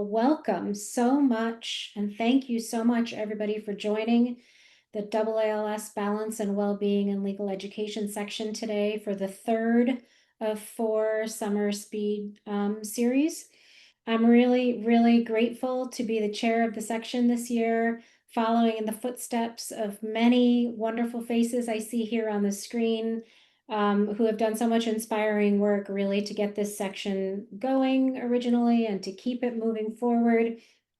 Welcome so much, and thank you so much, everybody, for joining the AALS Balance and Wellbeing and Legal Education section today for the third of 4 summer speed series. I'm really, really grateful to be the chair of the section this year, following in the footsteps of many wonderful faces I see here on the screen, who have done so much inspiring work really to get this section going originally and to keep it moving forward.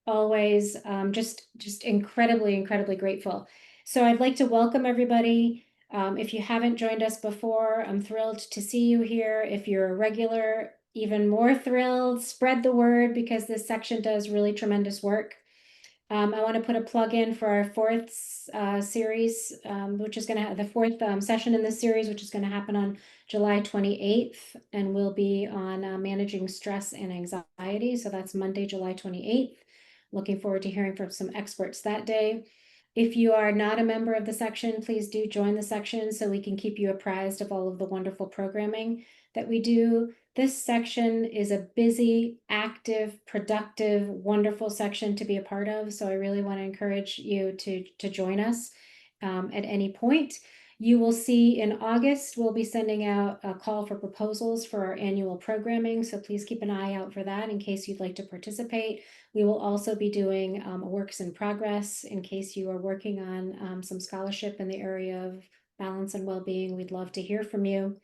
Always just incredibly, incredibly grateful. So I'd like to welcome everybody. If you haven't joined us before, I'm thrilled to see you here. If you're a regular, even more thrilled. Spread the word because this section does really tremendous work. I want to put a plug in for our fourth series, which is going to have the fourth session in this series, which is going to happen on July 28th and will be on managing stress and anxiety. So that's Monday, July 28th. Looking forward to hearing from some experts that day. If you are not a member of the section, please do join the section so we can keep you apprised of all of the wonderful programming that we do. This section is a busy, active, productive, wonderful section to be a part of. So I really want to encourage you to join us at any point. You will see in August, we'll be sending out a call for proposals for our annual programming. So please keep an eye out for that in case you'd like to participate. We will also be doing a works in progress in case you are working on some scholarship in the area of balance and well-being. We'd love to hear from you.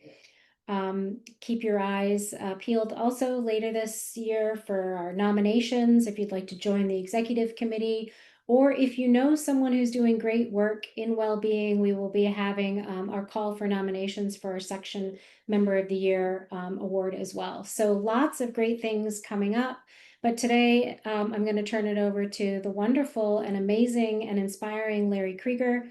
Keep your eyes peeled also later this year for our nominations if you'd like to join the executive committee, or if you know someone who's doing great work in well-being, we will be having our call for nominations for our section member of the year award as well. So lots of great things coming up. But today I'm going to turn it over to the wonderful and amazing and inspiring Larry Krieger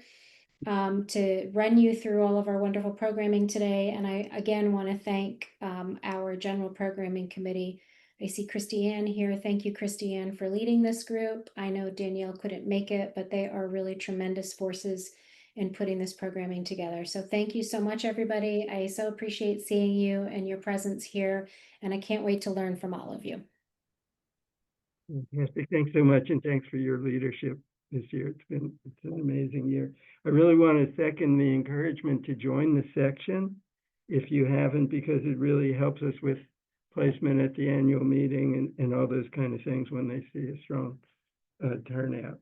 to run you through all of our wonderful programming today. And I again want to thank our general programming committee. I see Christiane here. Thank you, Christiane, for leading this group. I know Danielle couldn't make it, but they are really tremendous forces in putting this programming together. So thank you so much, everybody. I so appreciate seeing you and your presence here, and I can't wait to learn from all of you. Fantastic. Thanks so much, and thanks for your leadership this year. It's an amazing year. I really want to second the encouragement to join the section if you haven't, because it really helps us with placement at the annual meeting and all those kind of things when they see a strong turnout.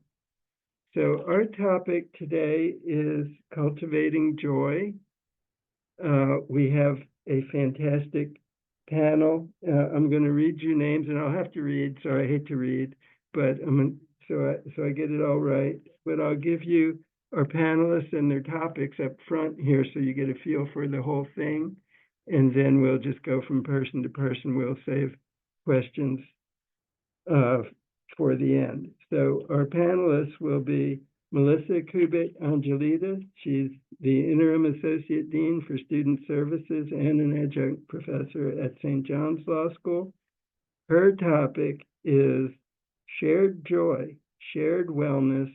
So our topic today is cultivating joy. We have a fantastic panel. I'm going to read you names, and I'll have to read, so I hate to read, but so I get it all right. But I'll give you our panelists and their topics up front here, so you get a feel for the whole thing, and then we'll just go from person to person. We'll save questions for the end. So our panelists will be Melissa Kubit-Angelita. She's the Interim Associate Dean for Student Services and an adjunct professor at St. John's Law School. Her topic is Shared Joy, Shared Wellness,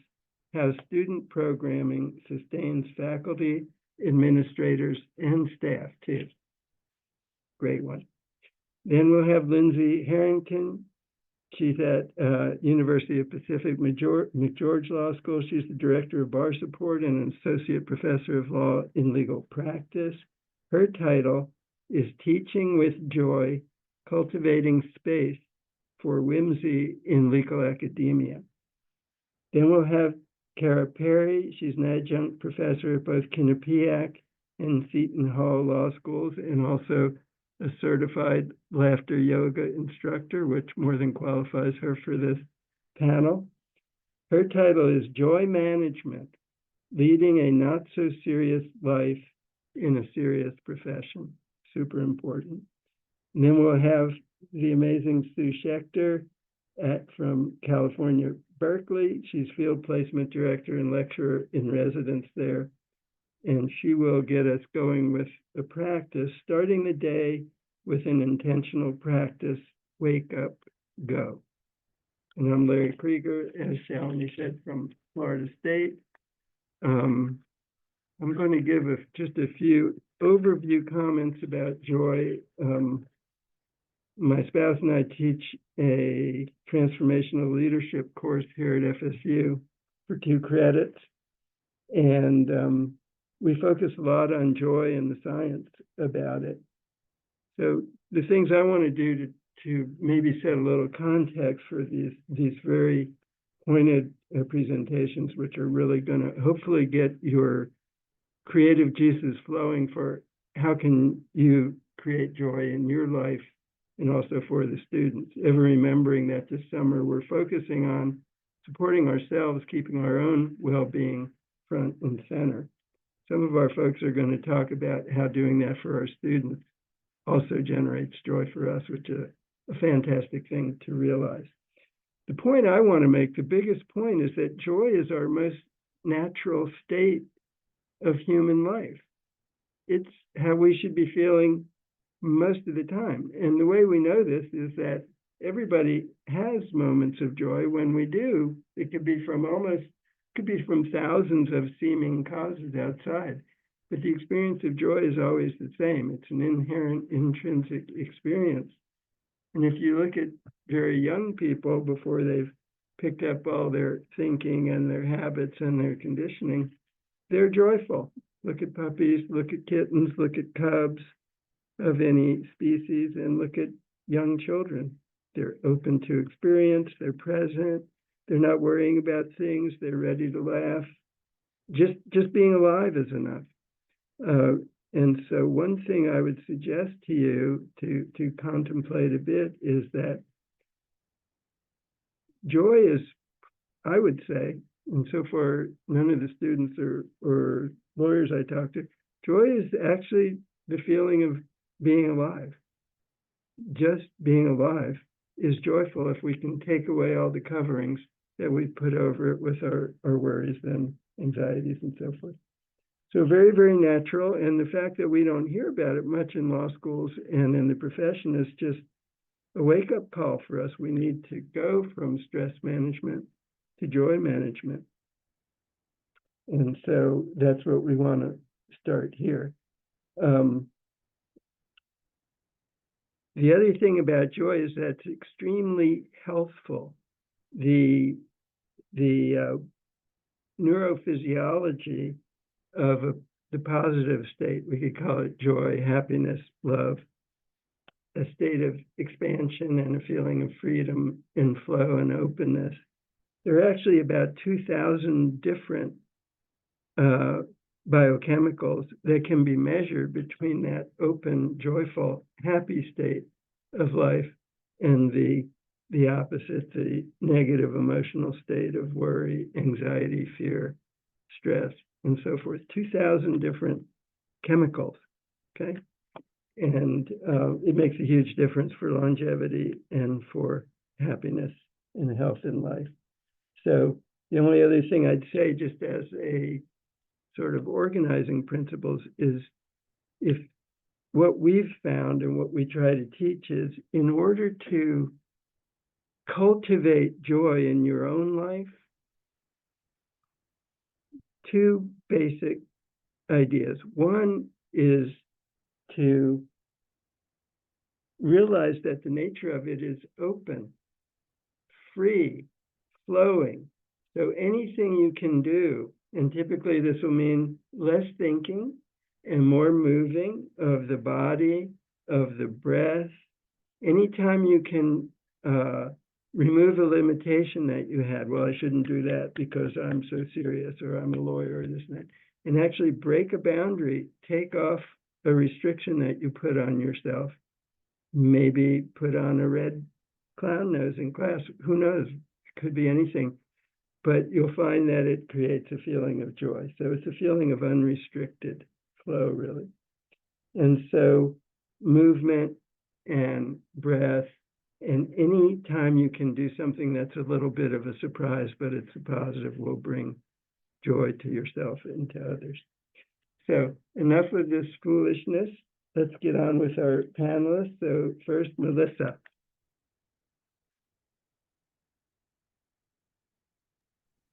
How Student Programming Sustains Faculty, Administrators, and Staff too. Great one. Then we'll have Lindsay Harrington. She's at University of Pacific McGeorge Law School. She's the Director of Bar Support and an Associate Professor of Law in Legal Practice. Her title is Teaching with Joy, Cultivating Space for Whimsy in Legal Academia. Then we'll have Kara Perry. She's an Adjunct Professor at both Quinnipiac and Seton Hall Law Schools, and also a certified laughter yoga instructor, which more than qualifies her for this panel. Her title is Joy Management, Leading a Not So Serious Life in a Serious Profession. Super important. And then we'll have the amazing Sue Schechter from California, Berkeley. She's Field Placement Director and Lecturer in Residence there. And she will get us going with a practice, starting the day with an intentional practice, wake up, go. And I'm Larry Krieger, as Shalini said, from Florida State. I'm going to give just a few overview comments about joy. my spouse and I teach a transformational leadership course here at FSU for 2 credits. And we focus a lot on joy and the science about it. So the things I want to do to maybe set a little context for these very pointed presentations, which are really going to hopefully get your creative juices flowing for how can you create joy in your life and also for the students. Ever remembering that this summer we're focusing on supporting ourselves, keeping our own well-being front and center. Some of our folks are going to talk about how doing that for our students also generates joy for us, which is a fantastic thing to realize. The point I want to make, the biggest point, is that joy is our most natural state of human life. It's how we should be feeling most of the time. And the way we know this is that everybody has moments of joy. When we do, it could be from thousands of seeming causes outside. But the experience of joy is always the same. It's an inherent intrinsic experience. And if you look at very young people before they've picked up all their thinking and their habits and their conditioning, they're joyful. Look at puppies, look at kittens, look at cubs of any species, and look at young children. They're open to experience, they're present, they're not worrying about things, they're ready to laugh. Just being alive is enough. And so one thing I would suggest to you to contemplate a bit is that joy is, I would say, and so far none of the students or lawyers I talk to, joy is actually the feeling of being alive. Just being alive is joyful if we can take away all the coverings that we put over it with our worries and anxieties and so forth. So very, very natural. And the fact that we don't hear about it much in law schools and in the profession is just a wake-up call for us. We need to go from stress management to joy management. And so that's what we want to start here. The other thing about joy is that it's extremely healthful. The neurophysiology of the positive state, we could call it joy, happiness, love, a state of expansion and a feeling of freedom and flow and openness. There are actually about 2,000 different biochemicals that can be measured between that open, joyful, happy state of life and the opposite, the negative emotional state of worry, anxiety, fear, stress, and so forth. 2,000 different chemicals, okay? And it makes a huge difference for longevity and for happiness and health in life. So the only other thing I'd say, just as a sort of organizing principles, is if what we've found and what we try to teach is, in order to cultivate joy in your own life, 2 basic ideas. One is to realize that the nature of it is open, free, flowing. So anything you can do, and typically this will mean less thinking and more moving of the body, of the breath. Anytime you can remove a limitation that you had, well, I shouldn't do that because I'm so serious, or I'm a lawyer, or this and that, and actually break a boundary, take off a restriction that you put on yourself, maybe put on a red clown nose in class, who knows, it could be anything, but you'll find that it creates a feeling of joy. So it's a feeling of unrestricted flow, really. And so movement and breath, and any time you can do something that's a little bit of a surprise, but it's a positive, will bring joy to yourself and to others. So enough of this foolishness. Let's get on with our panelists. So first, Melissa.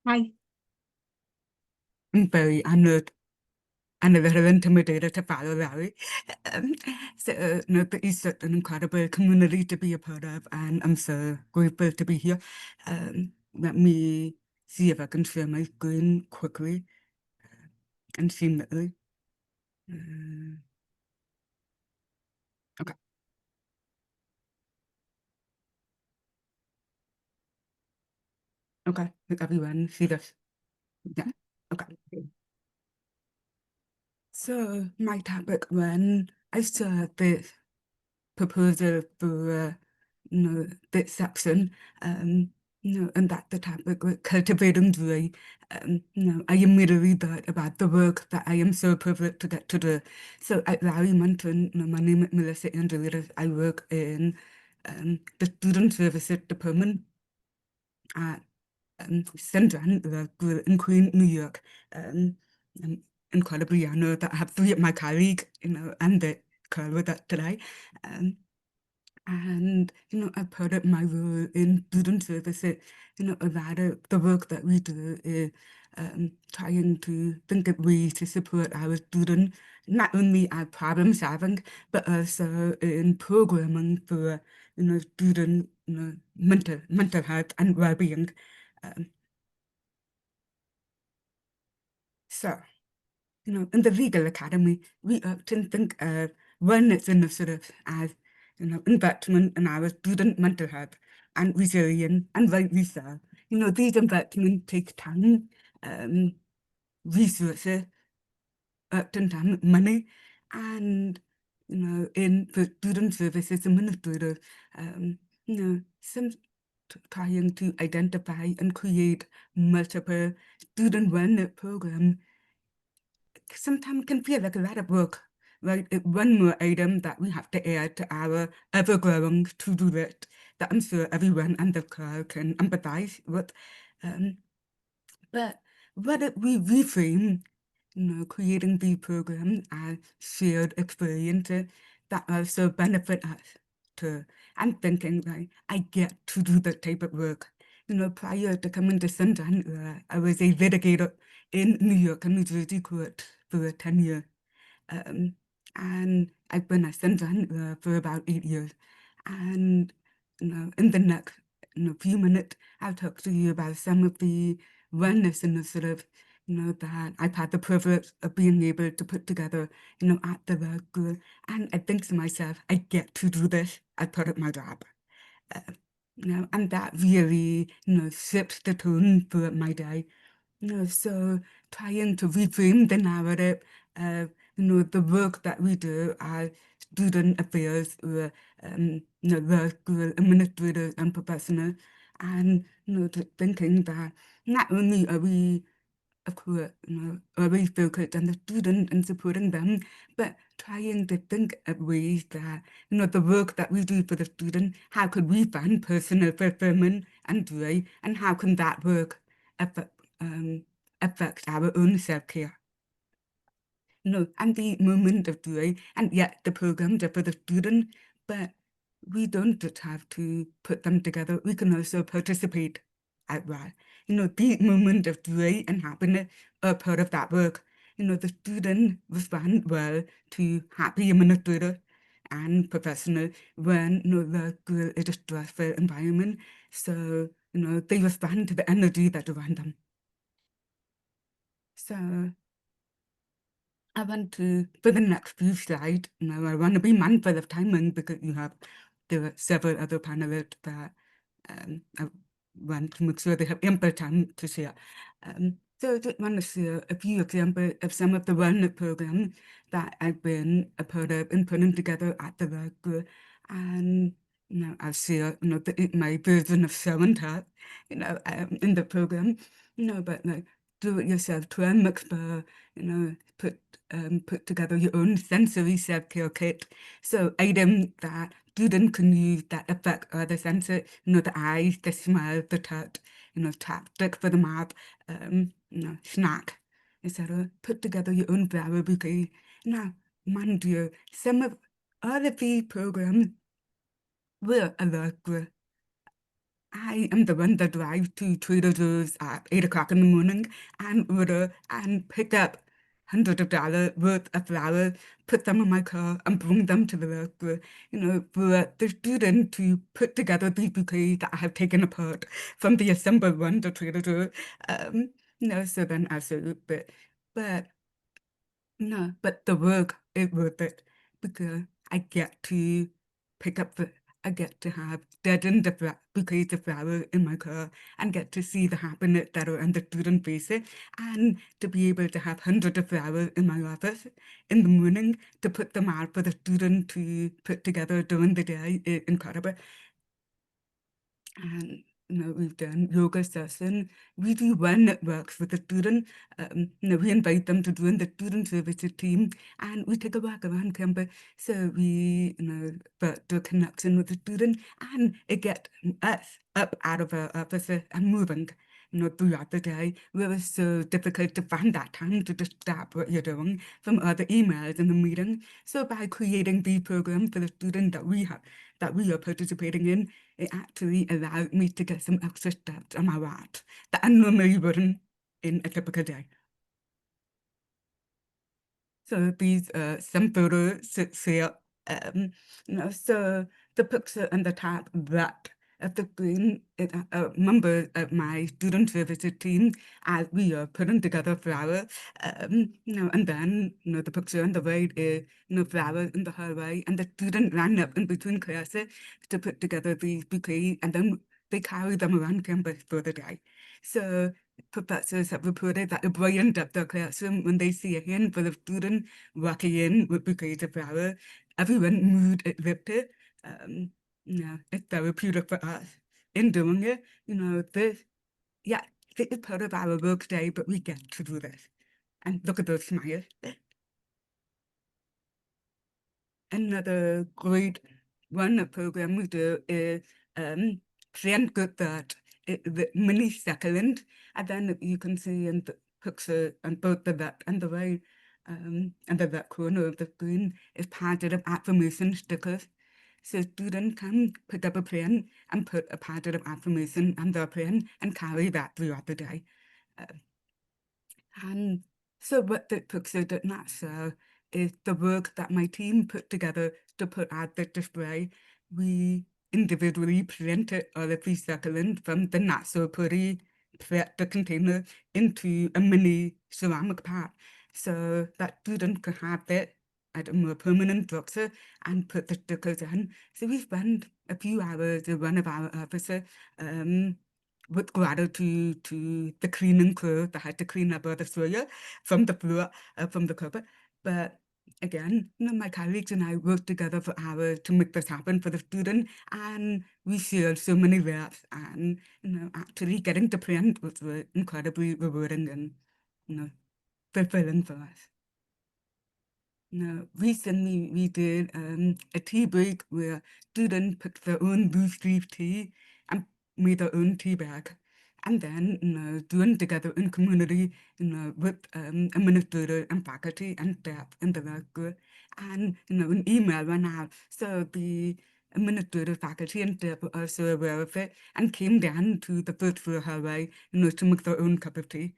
Hi. Very honored and a little intimidated to follow Larry. Um, so, no, but he's such an incredible community to be a part of, and I'm so grateful to be here. Let me see if I can share my screen quickly and seamlessly. Okay. Okay, did everyone see this? Yeah. Okay. So my topic when I saw this proposal for this section, and that the topic was cultivating joy. I immediately thought about the work that I am so privileged to get to do. So at Larry mentioned, my name is Melissa Angelides. I work in the Student Services Department at St. John, the school in Queen, New York. I'm incredibly honored that I have three of my colleagues, and the girl with us today. And, a part of my role in student services, a lot of the work that we do is trying to think of ways to support our students, not only at problem solving, but also in programming for, student, mental health and well-being. Um, so, in the legal academy, we often think of wellness initiatives as, investment in our student mental health and resilience, and rightly so. These investments take time, resources, often time, money, and, in the student services administrators, some trying to identify and create multiple student wellness programs sometimes can feel like a lot of work, right? One more item that we have to add to our ever-growing to-do list that I'm sure everyone on the call can empathize with. But what if we reframe, creating these programs as shared experiences that also benefit us too? I'm thinking like, I get to do that type of work. Prior to coming to St. John, I was a litigator in New York and New Jersey court for 10 years. And I've been at St. John for about 8 years. And, in the next few minutes, I'll talk to you about some of the wellness initiatives, that I've had the privilege of being able to put together, at the law school. And I think to myself, I get to do this as part of my job. Uh, and that really, sets the tone for my day. So trying to reframe the narrative of, the work that we do as student affairs or, the school administrators and professionals, and, thinking that not only are we of course, always focused on the student and supporting them, but trying to think of ways that, the work that we do for the student, how could we find personal fulfillment and joy, and how can that work affect, affect our own self-care? And the moment of joy, and yet the programs are for the student, but we don't just have to put them together, we can also participate as well. The moment of joy and happiness are part of that work. The student respond well to happy administrator and professional when, the school is a stressful environment. So, they respond to the energy that's around them. So I want to, for the next few slides, I want to be mindful of timing because there are several other panelists that I want to make sure they have ample time to share. So I just want to share a few examples of some of the wellness programs that I've been a part of and putting together at the law school. And, I'll share, my version of show and tell, in the program, but like do it yourself, try and mix put together your own sensory self-care kit. So items that students can use that affect other senses, the eyes, the smell, the touch, tactic for the map, snack, etc. Put together your own flower bouquet. Now, mind you, some of all of these programs will alert you. I am the one that drives to Trader Joe's at 8 o'clock in the morning and order and pick up hundreds of dollars worth of flowers, put them in my car, and bring them to the work for the student to put together these bouquets that I have taken apart from the assembled one to Trader Joe. So then I said, but no, but the work is worth it because I get to pick up I get to have dozens of bouquets of flowers in my car and get to see the happiness that are on the student faces, and to be able to have hundreds of flowers in my office in the morning to put them out for the student to put together during the day is incredible. And we've done yoga session. We do one that works with the student. We invite them to join the student services team, and we take a walk around campus. So we, but the connection with the student, and it gets us up out of our offices and moving. Throughout the day, where it's so difficult to find that time to just stop what you're doing from other emails in the meeting. So by creating these programs for the student that we are participating in, it actually allowed me to get some extra steps on my route that I normally wouldn't in a typical day. So these some photos here. So the picture on the top right of the screen is a member of my student services team as we are putting together flowers. And then the picture on the right is flowers in the hallway, and the student ran up in between classes to put together these bouquets, and then they carry them around campus for the day. So professors have reported that it brightened up their classroom when they see a handful of students walking in with bouquets of flowers. Everyone's mood is lifted. It's therapeutic for us in doing it. This is part of our work day, but we get to do this. And look at those smiles. Another great one program we do is Plant Good That, the mini succulent, and then you can see in the picture on both the left and the right, under that corner of the screen is positive affirmation stickers. So students can pick up a pen and put a positive affirmation on their pen and carry that throughout the day. Uh, and so what the picture did not show is the work that my team put together to put out the display. We individually printed all of these succulents from the not so pretty the container into a mini ceramic pot so that students could have that at a more permanent structure and put the stickers in. So we spent a few hours in one of our offices with gratitude to the cleaning crew that had to clean up all the soil from the floor, from the carpet. But again, my colleagues and I worked together for hours to make this happen for the student, and we shared so many laughs, and actually getting to print was incredibly rewarding and fulfilling for us. Recently we did a tea break where students picked their own loose leaf tea and made their own tea bag. And then, doing together in community, with administrator and faculty and staff in the work group. And, an email went out. So the administrator, faculty, and staff were also aware of it and came down to the first floor hallway, to make their own cup of tea.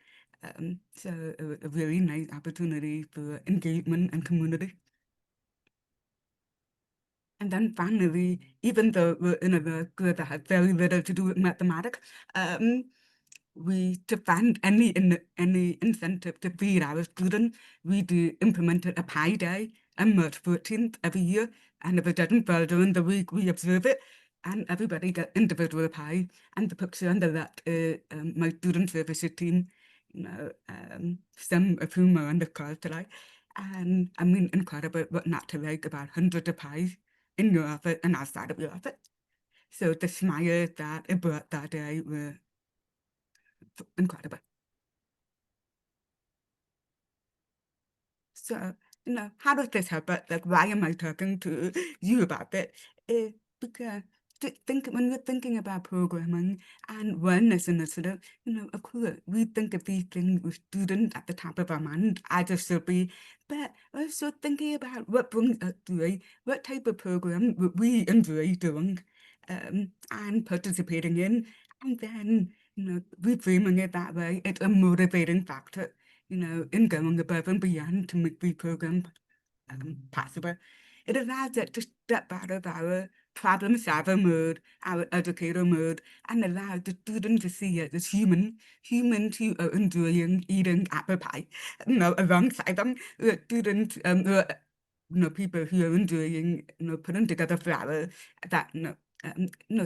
So a really nice opportunity for engagement and community. And then finally, even though we're in a group that has very little to do with mathematics, to find any incentive to feed our students, we do implemented a pie day on March 14th every year. And if it doesn't fall during the week, we observe it. And everybody gets individual pie. And the picture under that is my student services team, some of whom are on the call today. And I mean, incredible what not to like about hundreds of pies in your office and outside of your office. So the smiles that it brought that day were incredible. So, how does this help us? Like, why am I talking to you about it? Because when we're thinking about programming and wellness initiative, of course, we think of these things with students at the top of our mind, as it should be, but also thinking about what brings us joy, what type of program would we enjoy doing and participating in, and then, reframing it that way, it's a motivating factor. in going above and beyond to make the program possible. It allows us to step out of our problem solver mode, our educator mode, and allow the student to see it as humans who are enjoying eating apple pie, alongside them, students, people who are enjoying, putting together flowers that,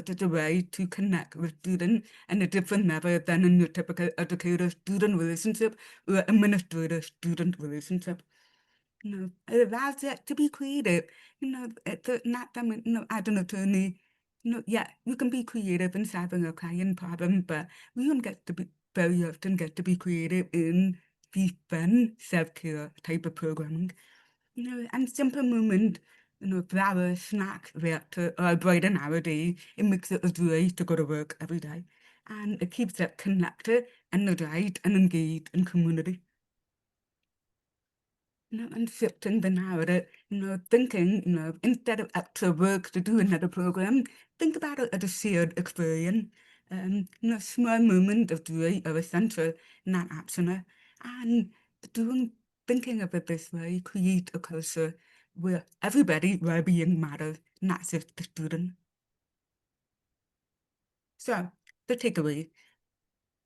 just a way to connect with students in a different level than in your typical educator-student relationship or administrator-student relationship. It allows it to be creative. It's not that, as an attorney, yeah, you can be creative in solving a client problem, but we don't get to be very often get to be creative in the fun self-care type of programming. And simple moment, flower, snack, reactor, or brighten our day. It makes it a joy to go to work every day. And it keeps it connected, energized, and engaged in community. And shifting the narrative, thinking, instead of extra work to do another program, think about it as a shared experience. Small moment of joy are essential, not optional. And thinking of it this way, create a culture where everybody well-being matters, not just the student. So, the takeaway,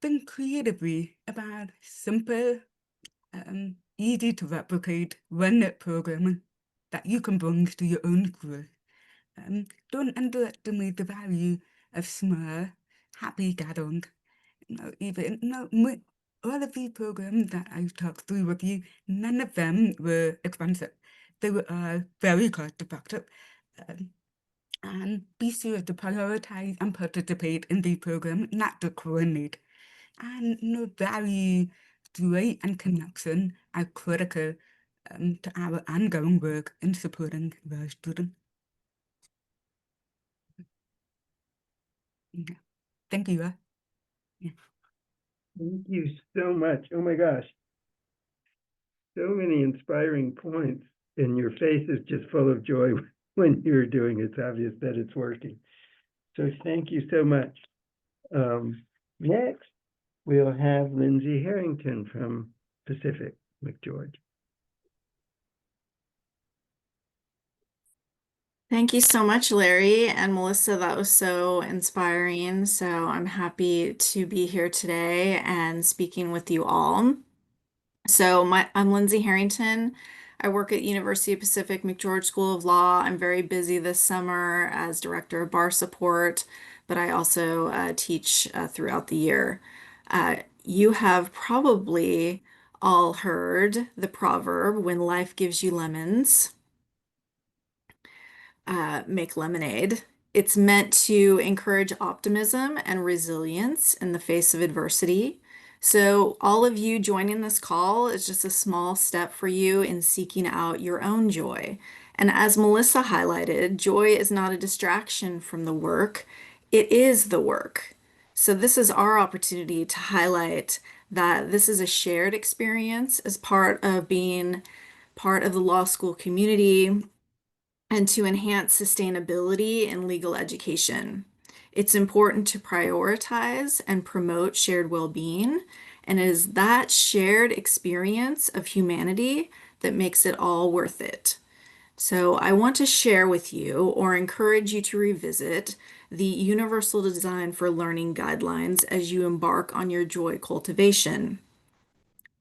think creatively about simple, easy to replicate one-net programming that you can bring to your own growth. Don't underestimate the value of small, happy gathering. All of these programs that I talked through with you, none of them were expensive. They were very cost effective. And be sure to prioritize and participate in the program, not to coordinate. And value, joy, and connection are critical to our ongoing work in supporting the student. Yeah. Thank you. Yeah. Thank you so much. Oh my gosh. So many inspiring points, and your face is just full of joy when you're doing it. It's obvious that it's working. So thank you so much. Next, we'll have Lindsay Harrington from Pacific McGeorge. Thank you so much, Larry and Melissa. That was so inspiring. So I'm happy to be here today and speaking with you all. I'm Lindsay Harrington. I work at University of Pacific McGeorge School of Law. I'm very busy this summer as director of bar support, but I also teach throughout the year. You have probably all heard the proverb, when life gives you lemons, make lemonade. It's meant to encourage optimism and resilience in the face of adversity. So, all of you joining this call is just a small step for you in seeking out your own joy. And as Melissa highlighted, joy is not a distraction from the work, it is the work. So, this is our opportunity to highlight that this is a shared experience as part of being part of the law school community and to enhance sustainability in legal education. It's important to prioritize and promote shared well-being, and it is that shared experience of humanity that makes it all worth it. So I want to share with you or encourage you to revisit the Universal Design for Learning guidelines as you embark on your joy cultivation.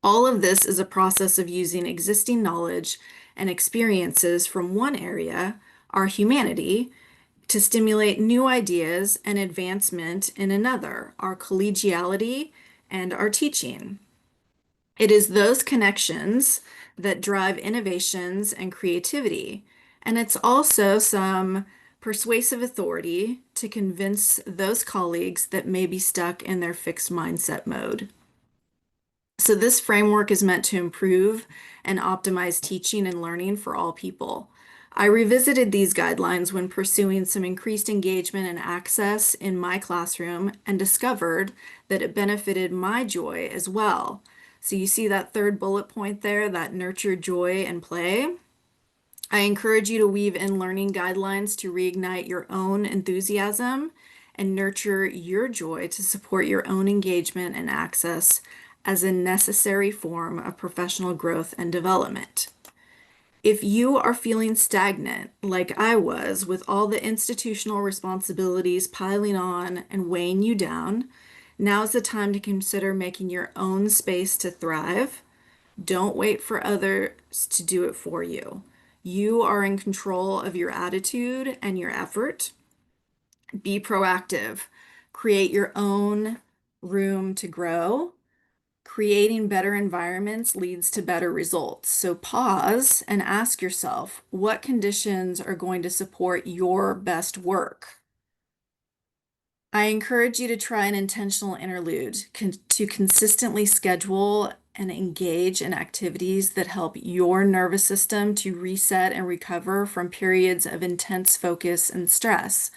All of this is a process of using existing knowledge and experiences from one area, our humanity, to stimulate new ideas and advancement in another, our collegiality and our teaching. It is those connections that drive innovations and creativity. And it's also some persuasive authority to convince those colleagues that may be stuck in their fixed mindset mode. So this framework is meant to improve and optimize teaching and learning for all people. I revisited these guidelines when pursuing some increased engagement and access in my classroom and discovered that it benefited my joy as well. So you see that third bullet point there, that nurture joy and play. I encourage you to weave in learning guidelines to reignite your own enthusiasm and nurture your joy to support your own engagement and access as a necessary form of professional growth and development. If you are feeling stagnant, like I was, with all the institutional responsibilities piling on and weighing you down, now's the time to consider making your own space to thrive. Don't wait for others to do it for you. You are in control of your attitude and your effort. Be proactive. Create your own room to grow. Creating better environments leads to better results. So pause and ask yourself, what conditions are going to support your best work? I encourage you to try an intentional interlude to consistently schedule and engage in activities that help your nervous system to reset and recover from periods of intense focus and stress.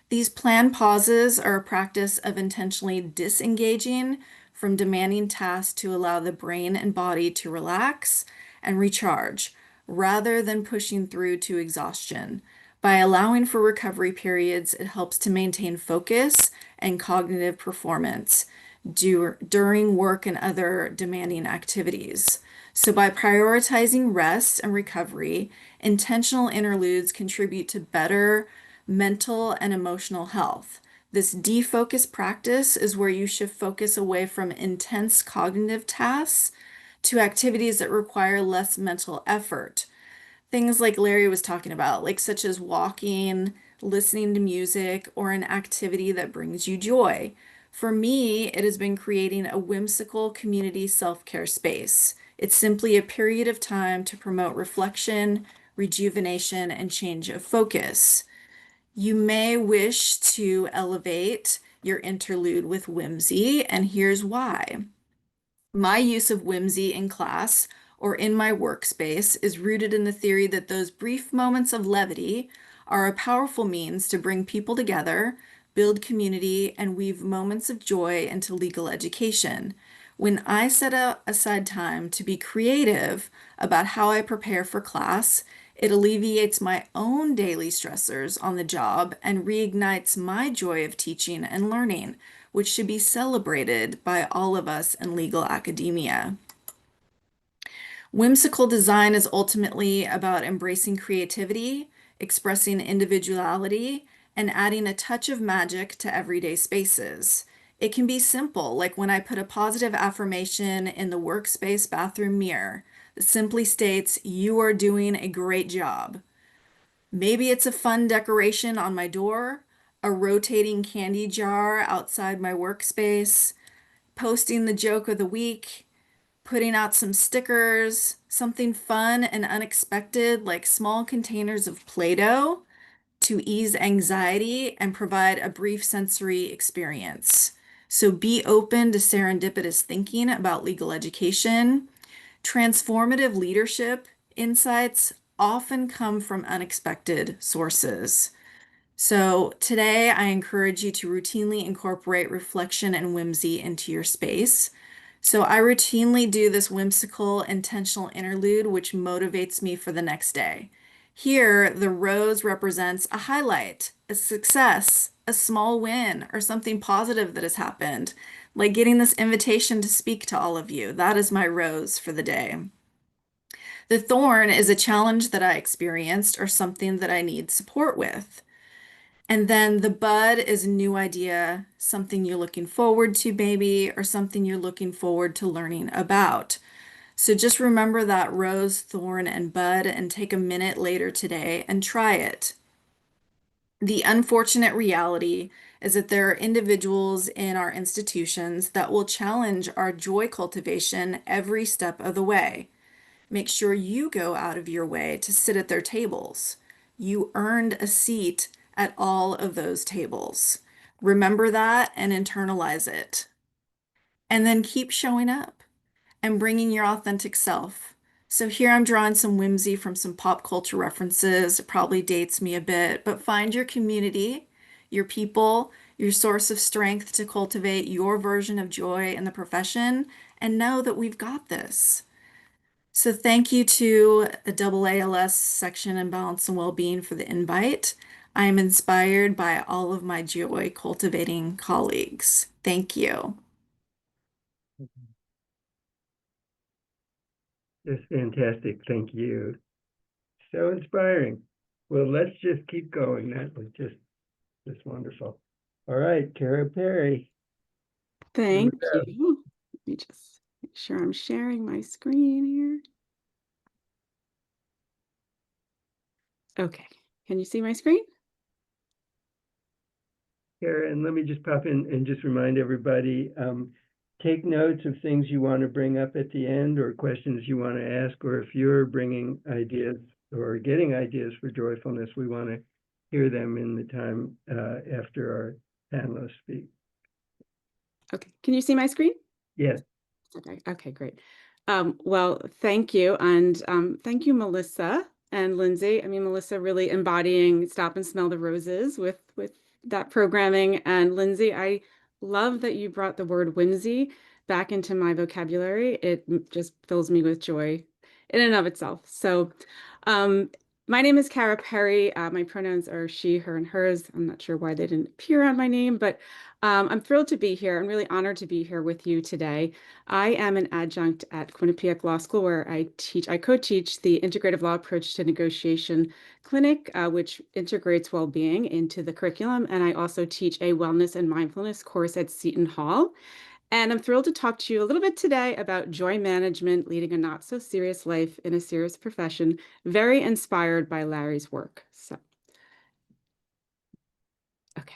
These planned pauses are a practice of intentionally disengaging from demanding tasks to allow the brain and body to relax and recharge, rather than pushing through to exhaustion. By allowing for recovery periods, it helps to maintain focus and cognitive performance during work and other demanding activities. So, by prioritizing rest and recovery, intentional interludes contribute to better mental and emotional health. This defocus practice is where you shift focus away from intense cognitive tasks to activities that require less mental effort. Things like Larry was talking about, like such as walking, listening to music, or an activity that brings you joy. For me, it has been creating a whimsical community self-care space. It's simply a period of time to promote reflection, rejuvenation, and change of focus. You may wish to elevate your interlude with whimsy, and here's why. My use of whimsy in class or in my workspace is rooted in the theory that those brief moments of levity are a powerful means to bring people together, build community, and weave moments of joy into legal education. When I set aside time to be creative about how I prepare for class, it alleviates my own daily stressors on the job and reignites my joy of teaching and learning, which should be celebrated by all of us in legal academia. Whimsical design is ultimately about embracing creativity, expressing individuality, and adding a touch of magic to everyday spaces. It can be simple, like when I put a positive affirmation in the workspace bathroom mirror that simply states, "You are doing a great job." Maybe it's a fun decoration on my door, a rotating candy jar outside my workspace, posting the joke of the week, putting out some stickers, something fun and unexpected like small containers of Play-Doh to ease anxiety and provide a brief sensory experience. So be open to serendipitous thinking about legal education. Transformative leadership insights often come from unexpected sources. So today, I encourage you to routinely incorporate reflection and whimsy into your space. So I routinely do this whimsical, intentional interlude, which motivates me for the next day. Here, the rose represents a highlight, a success, a small win, or something positive that has happened, like getting this invitation to speak to all of you. That is my rose for the day. The thorn is a challenge that I experienced or something that I need support with. And then the bud is a new idea, something you're looking forward to, maybe, or something you're looking forward to learning about. So just remember that rose, thorn, and bud and take a minute later today and try it. The unfortunate reality is that there are individuals in our institutions that will challenge our joy cultivation every step of the way. Make sure you go out of your way to sit at their tables. You earned a seat at all of those tables. Remember that and internalize it. And then keep showing up and bringing your authentic self. So here I'm drawing some whimsy from some pop culture references. It probably dates me a bit, but find your community, your people, your source of strength to cultivate your version of joy in the profession, and know that we've got this. So thank you to the AALS section in Balance and Wellbeing for the invite. I am inspired by all of my joy cultivating colleagues. Thank you. Just fantastic. Thank you. So inspiring. Well, let's just keep going. That was just wonderful. All right, Kara Perry. Thank Here we you. Let me just make sure I'm sharing my screen here. Okay, can you see my screen? Kara, and let me just pop in and just remind everybody, take notes of things you want to bring up at the end or questions you want to ask, or if you're bringing ideas or getting ideas for joyfulness, we want to hear them in the time after our panelists speak. Okay, can you see my screen? Yes. Okay, great. Well, thank you. And thank you, Melissa and Lindsay. I mean, Melissa really embodying Stop and Smell the Roses with that programming. And Lindsay, I love that you brought the word whimsy back into my vocabulary. It just fills me with joy in and of itself. So my name is Kara Perry. My pronouns are she, her, and hers. I'm not sure why they didn't appear on my name, but I'm thrilled to be here. I'm really honored to be here with you today. I am an adjunct at Quinnipiac Law School, where I co-teach the Integrative Law Approach to Negotiation Clinic, which integrates well-being into the curriculum. And I also teach a wellness and mindfulness course at Seton Hall. And I'm thrilled to talk to you a little bit today about joy management, leading a not so serious life in a serious profession, very inspired by Larry's work. So, okay.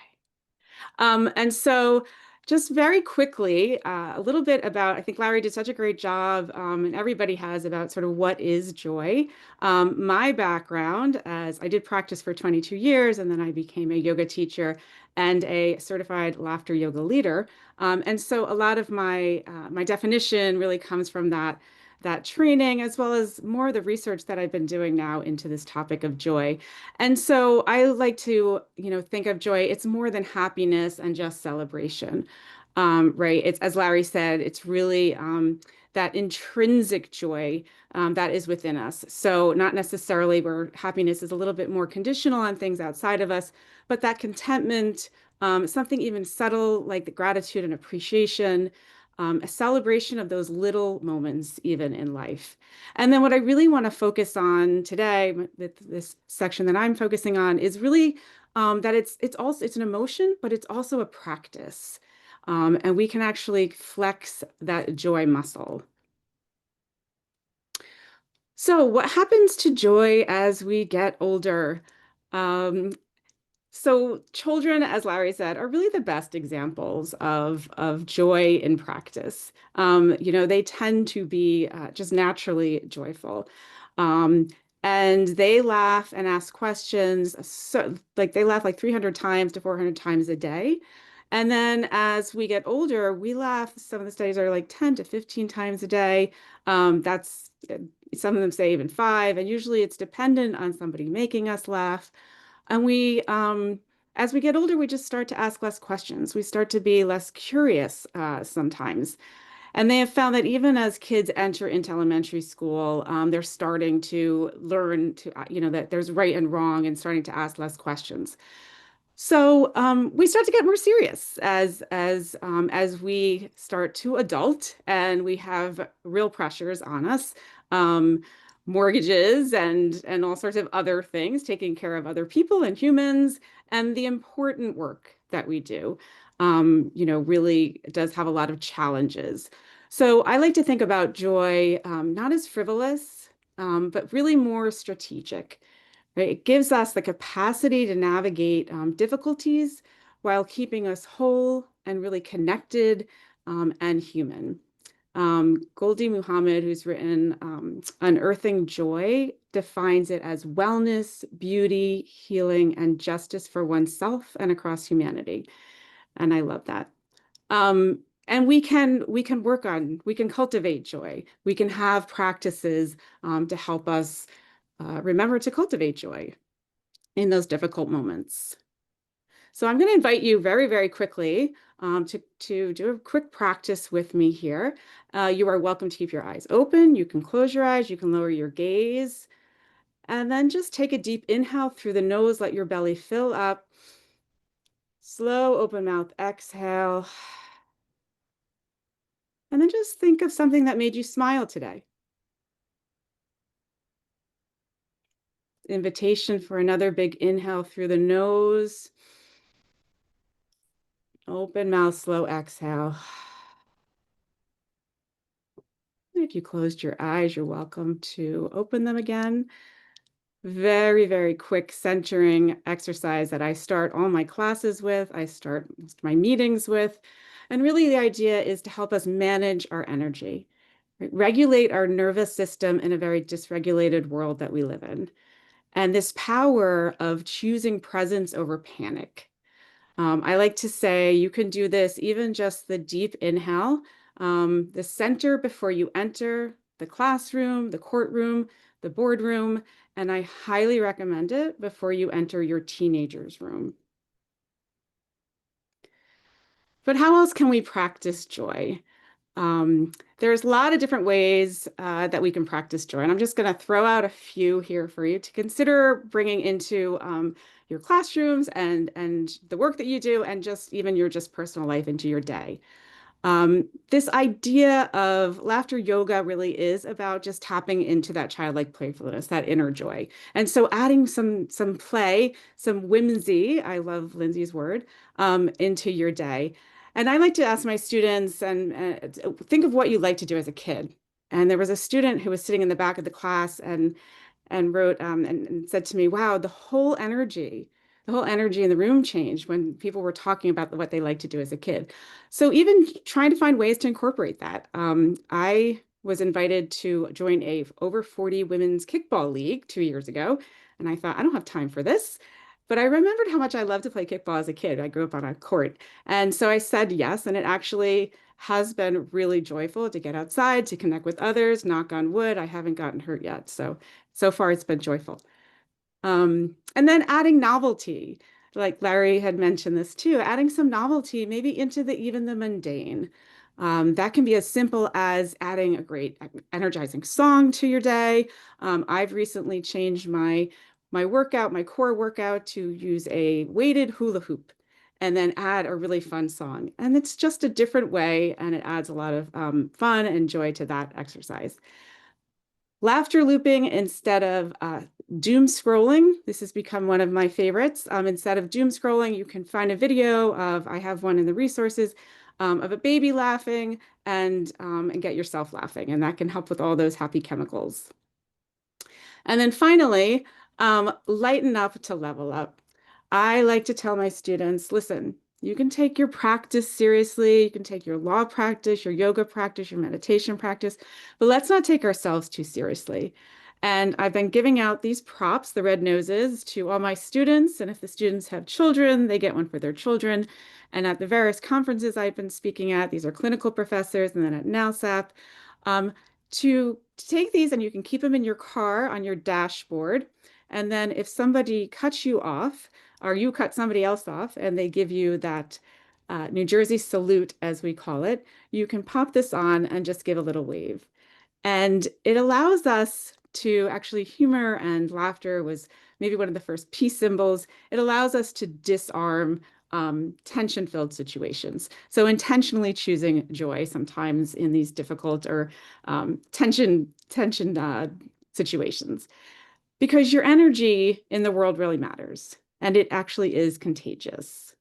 And so just very quickly, a little bit about, I think Larry did such a great job, and everybody has, about sort of what is joy. My background, as I did practice for 22 years, and then I became a yoga teacher and a certified laughter yoga leader. And so a lot of my definition really comes from that training, as well as more of the research that I've been doing now into this topic of joy. And so I like to, think of joy, it's more than happiness and just celebration, right? It's, as Larry said, it's really that intrinsic joy that is within us. So not necessarily where happiness is a little bit more conditional on things outside of us, but that contentment, something even subtle like the gratitude and appreciation, a celebration of those little moments even in life. And then what I really want to focus on today, with this section that I'm focusing on, is really that it's an emotion, but it's also a practice. And we can actually flex that joy muscle. So what happens to joy as we get older? So children, as Larry said, are really the best examples of joy in practice. They tend to be just naturally joyful. And they laugh and ask questions. So like they laugh like 300 times to 400 times a day. And then as we get older, we laugh. Some of the studies are like 10 to 15 times a day. That's some of them say even 5. And usually it's dependent on somebody making us laugh. And as we get older, we just start to ask less questions. We start to be less curious sometimes. And they have found that even as kids enter into elementary school, they're starting to learn that there's right and wrong and starting to ask less questions. So we start to get more serious as we start to adult and we have real pressures on us, mortgages and all sorts of other things, taking care of other people and humans, and the important work that we do, really does have a lot of challenges. So I like to think about joy not as frivolous, but really more strategic. Right? It gives us the capacity to navigate difficulties while keeping us whole and really connected and human. Goldie Muhammad, who's written Unearthing Joy, defines it as wellness, beauty, healing, and justice for oneself and across humanity. And I love that. And we can cultivate joy. We can have practices to help us remember to cultivate joy in those difficult moments. So I'm going to invite you very, very quickly to do a quick practice with me here. You are welcome to keep your eyes open. You can close your eyes. You can lower your gaze. And then just take a deep inhale through the nose. Let your belly fill up. Slow open mouth exhale. And then just think of something that made you smile today. invitation for another big inhale through the nose. Open mouth, slow exhale. If you closed your eyes, you're welcome to open them again. Very, very quick centering exercise that I start all my classes with, I start my meetings with. And really the idea is to help us manage our energy, right? Regulate our nervous system in a very dysregulated world that we live in. And this power of choosing presence over panic. I like to say you can do this even just the deep inhale, the center before you enter the classroom, the courtroom, the boardroom, and I highly recommend it before you enter your teenager's room. But how else can we practice joy? There's a lot of different ways that we can practice joy, and I'm just going to throw out a few here for you to consider bringing into your classrooms and the work that you do, and just even your just personal life into your day. This idea of laughter yoga really is about just tapping into that childlike playfulness, that inner joy. And so adding some play, some whimsy, I love Lindsay's word, into your day. And I like to ask my students and think of what you like to do as a kid. And there was a student who was sitting in the back of the class and wrote and said to me, wow, the whole energy in the room changed when people were talking about what they like to do as a kid. So even trying to find ways to incorporate that. I was invited to join a over 40 women's kickball league 2 years ago. And I thought, I don't have time for this. But I remembered how much I loved to play kickball as a kid. I grew up on a court. And so I said yes. And it actually has been really joyful to get outside, to connect with others. Knock on wood, I haven't gotten hurt yet. So far it's been joyful. And then adding novelty, like Larry had mentioned this too, adding some novelty maybe into even the mundane. That can be as simple as adding a great energizing song to your day. I've recently changed my core workout to use a weighted hula hoop and then add a really fun song. And it's just a different way, and it adds a lot of fun and joy to that exercise. Laughter looping instead of doom scrolling. This has become one of my favorites. Instead of doom scrolling, you can find a video of, I have one in the resources, of a baby laughing and get yourself laughing. And that can help with all those happy chemicals. And then finally, lighten up to level up. I like to tell my students, listen, you can take your practice seriously. You can take your law practice, your yoga practice, your meditation practice, but let's not take ourselves too seriously. And I've been giving out these props, the red noses, to all my students. And if the students have children, they get one for their children. And at the various conferences I've been speaking at, these are clinical professors, and then at NALSAP, to take these, and you can keep them in your car on your dashboard. And then if somebody cuts you off, or you cut somebody else off, and they give you that New Jersey salute, as we call it, you can pop this on and just give a little wave. And it allows us to actually, humor and laughter was maybe one of the first peace symbols. It allows us to disarm tension-filled situations. So intentionally choosing joy sometimes in these difficult or tension situations, because your energy in the world really matters, and it actually is contagious.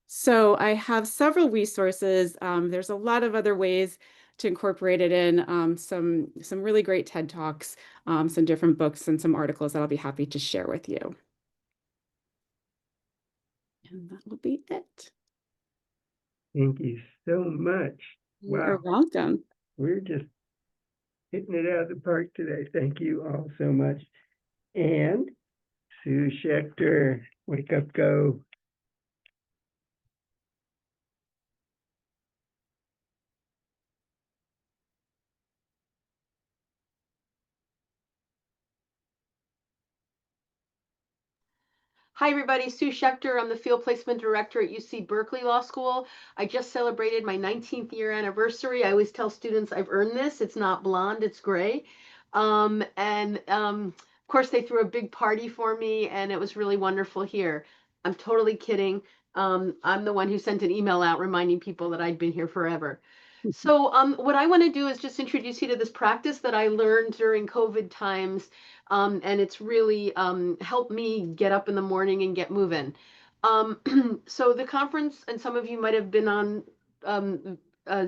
So I have several resources. There's a lot of other ways to incorporate it in, some really great TED Talks, some different books, and some articles that I'll be happy to share with you. And that will be it. Thank you so much. You're Wow, welcome. we're just hitting it out of the park today. Thank you all so much. And Sue Schechter, Wake Up Go. Hi, everybody. Sue Schechter. I'm the Field Placement Director at UC Berkeley Law School. I just celebrated my 19th year anniversary. I always tell students I've earned this. It's not blonde, it's gray. Of course, they threw a big party for me, and it was really wonderful here. I'm totally kidding. I'm the one who sent an email out reminding people that I'd been here forever. So, what I want to do is just introduce you to this practice that I learned during COVID times, and it's really helped me get up in the morning and get moving. So the conference, and some of you might have been on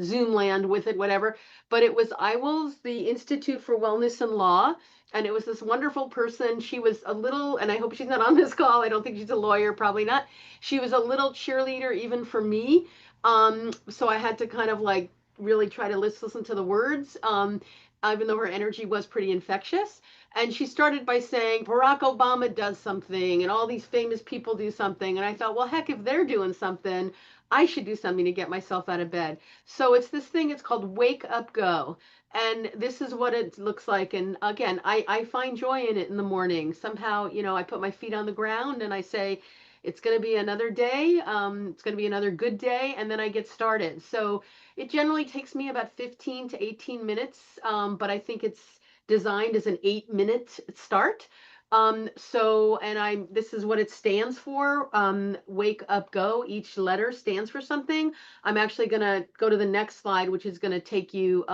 Zoom land with it, whatever, but it was IWILS, the Institute for Wellness and Law, and it was this wonderful person. She was a little, and I hope she's not on this call. I don't think she's a lawyer, probably not. She was a little cheerleader even for me. So I had to kind of like really try to listen to the words, even though her energy was pretty infectious. And she started by saying, Barack Obama does something, and all these famous people do something. And I thought, well, heck, if they're doing something, I should do something to get myself out of bed. So it's this thing, it's called Wake Up Go. And this is what it looks like. And again, I find joy in it in the morning. Somehow, I put my feet on the ground and I say, it's going to be another day. It's going to be another good day. And then I get started. So it generally takes me about 15 to 18 minutes, but I think it's designed as an 8-minute start. This is what it stands for. Wake Up Go. Each letter stands for something. I'm actually going to go to the next slide, which is going to take you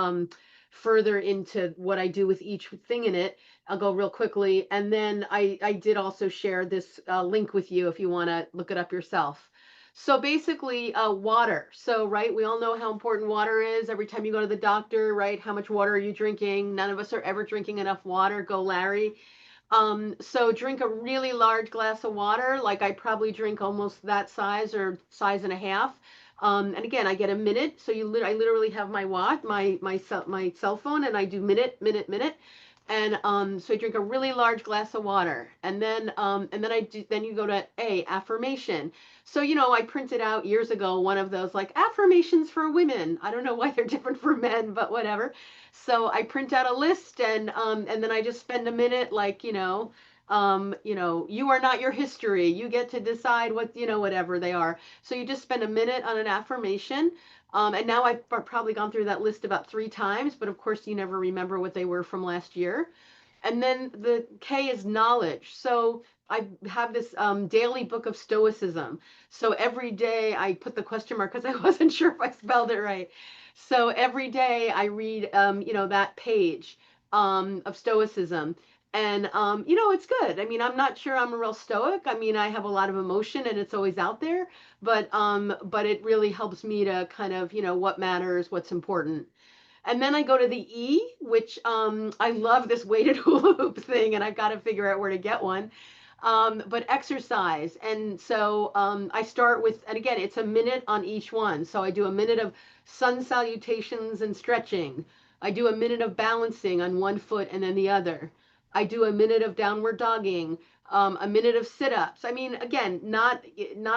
further into what I do with each thing in it. I'll go real quickly. And then I did also share this link with you if you want to look it up yourself. So basically, water. So, right, we all know how important water is. Every time you go to the doctor, right, how much water are you drinking? None of us are ever drinking enough water. Go, Larry. So drink a really large glass of water. Like I probably drink almost that size or size and a half. And again, I get a minute. So I literally have my watch, my cell phone, and I do minute, minute, minute. And so I drink a really large glass of water, and then then you go to affirmation. So I printed out years ago one of those like affirmations for women. I don't know why they're different for men, but whatever. So I print out a list, and then I just spend a minute like you are not your history. You get to decide what whatever they are. So you just spend a minute on an affirmation. And now I've probably gone through that list about 3 times, but of course you never remember what they were from last year. And then the K is knowledge. So I have this daily book of Stoicism. So every day I put the question mark because I wasn't sure if I spelled it right. So every day I read, that page of Stoicism. And, it's good. I mean, I'm not sure I'm a real Stoic. I mean, I have a lot of emotion and it's always out there, but it really helps me to kind of, what matters, what's important. And then I go to the E, which I love this weighted hula hoop thing, and I've got to figure out where to get one. But exercise. And so I start with, and again, it's a minute on each one. So I do a minute of sun salutations and stretching. I do a minute of balancing on one foot and then the other. I do a minute of downward dogging, a minute of sit-ups. I mean, again, not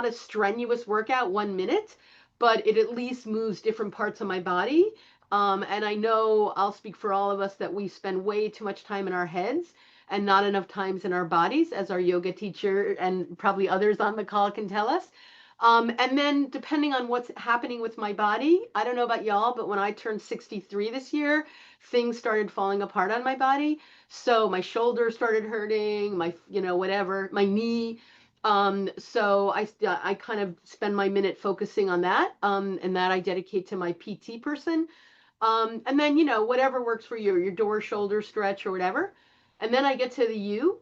a strenuous workout, 1 minute, but it at least moves different parts of my body. And I know I'll speak for all of us that we spend way too much time in our heads and not enough times in our bodies, as our yoga teacher and probably others on the call can tell us. And then depending on what's happening with my body, I don't know about y'all, but when I turned 63 this year, things started falling apart on my body. So my shoulder started hurting, my, whatever, my knee. So I kind of spend my minute focusing on that, and that I dedicate to my PT person. And then, whatever works for you, your door shoulder stretch or whatever. And then I get to the U,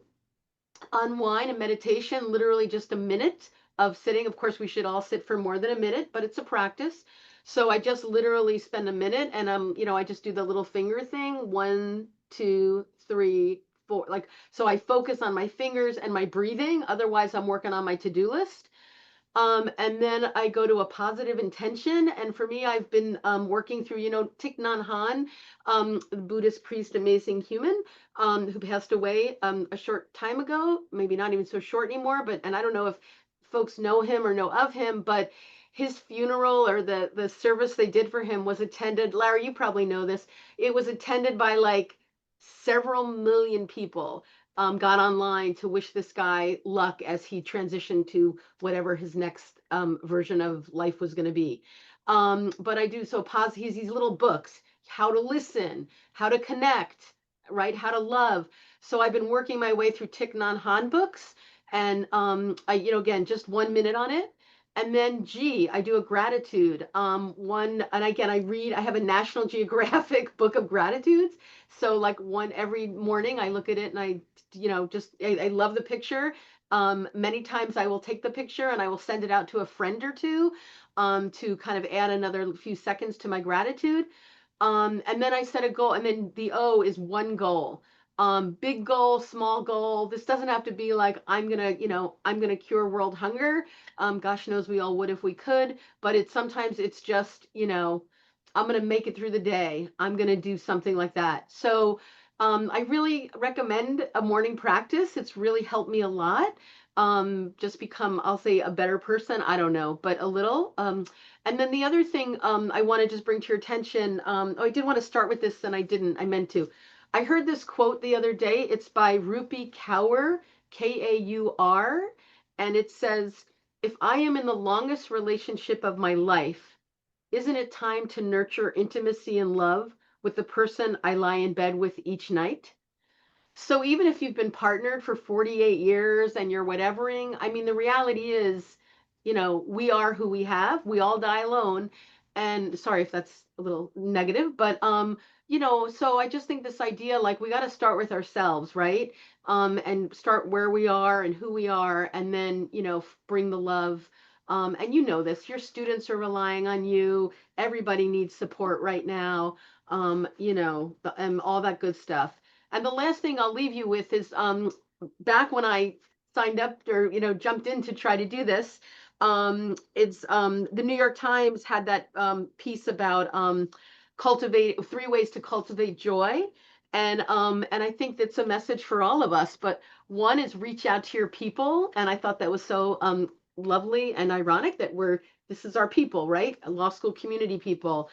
unwind and meditation, literally just a minute of sitting. Of course, we should all sit for more than a minute, but it's a practice. So I just literally spend a minute and I just do the little finger thing. 1, 2, 3, 4. Like, so I focus on my fingers and my breathing. Otherwise, I'm working on my to-do list. And then I go to a positive intention. And for me, I've been working through, Thich Nhat Hanh, the Buddhist priest, amazing human, who passed away a short time ago, maybe not even so short anymore. And I don't know if folks know him or know of him, but his funeral or the service they did for him was attended. Larry, you probably know this. It was attended by like several million people. Got online to wish this guy luck as he transitioned to whatever his next version of life was going to be. But I do so he's these little books, how to listen, how to connect, right? How to love. So I've been working my way through Thich Nhat Hanh books, and again, just 1 minute on it. And then G, I do a gratitude. And again, I have a National Geographic book of gratitudes. So like one every morning I look at it and I love the picture. Many times I will take the picture and I will send it out to a friend or two, to kind of add another few seconds to my gratitude. And then I set a goal, and then the O is one goal. Big goal, small goal. This doesn't have to be like I'm gonna cure world hunger. Gosh knows we all would if we could, but sometimes it's just, I'm gonna make it through the day. I'm gonna do something like that. So I really recommend a morning practice. It's really helped me a lot. Just become, I'll say, a better person. I don't know, but a little. And then the other thing, I want to just bring to your attention, I did want to start with this and I didn't, I meant to. I heard this quote the other day. It's by Rupi Kaur, Kaur, and it says, "If I am in the longest relationship of my life, isn't it time to nurture intimacy and love with the person I lie in bed with each night?" So even if you've been partnered for 48 years and you're whatevering, I mean, the reality is, we are who we have. We all die alone. And sorry if that's a little negative, but so I just think this idea, like, we got to start with ourselves, right? And start where we are and who we are, and then, bring the love. And this, your students are relying on you. Everybody needs support right now. And all that good stuff. And the last thing I'll leave you with is, back when I signed up or jumped in to try to do this, it's the New York Times had that piece about cultivate 3 ways to cultivate joy. And I think that's a message for all of us. But one is reach out to your people, and I thought that was so lovely and ironic that this is our people, right? Law school community people.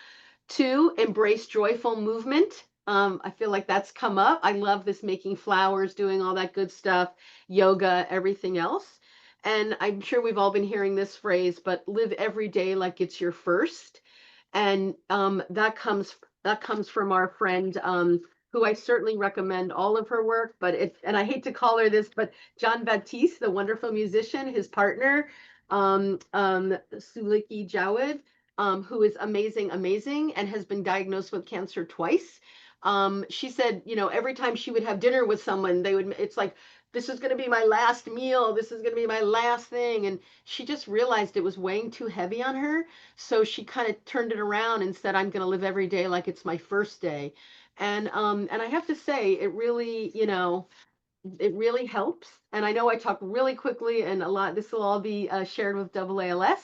2, embrace joyful movement. I feel like that's come up. I love this, making flowers, doing all that good stuff, yoga, everything else. And I'm sure we've all been hearing this phrase, but live every day like it's your first. And that comes from our friend, who I certainly recommend all of her work. And I hate to call her this, but John Baptiste, the wonderful musician, his partner, Suliki Jawed, who is amazing, amazing, and has been diagnosed with cancer twice. She said, every time she would have dinner with someone, it's like, this is going to be my last meal. This is going to be my last thing. And she just realized it was weighing too heavy on her. So she kind of turned it around and said, I'm going to live every day like it's my first day. And I have to say, it really helps. And I know I talk really quickly, and a lot, this will all be shared with AALS,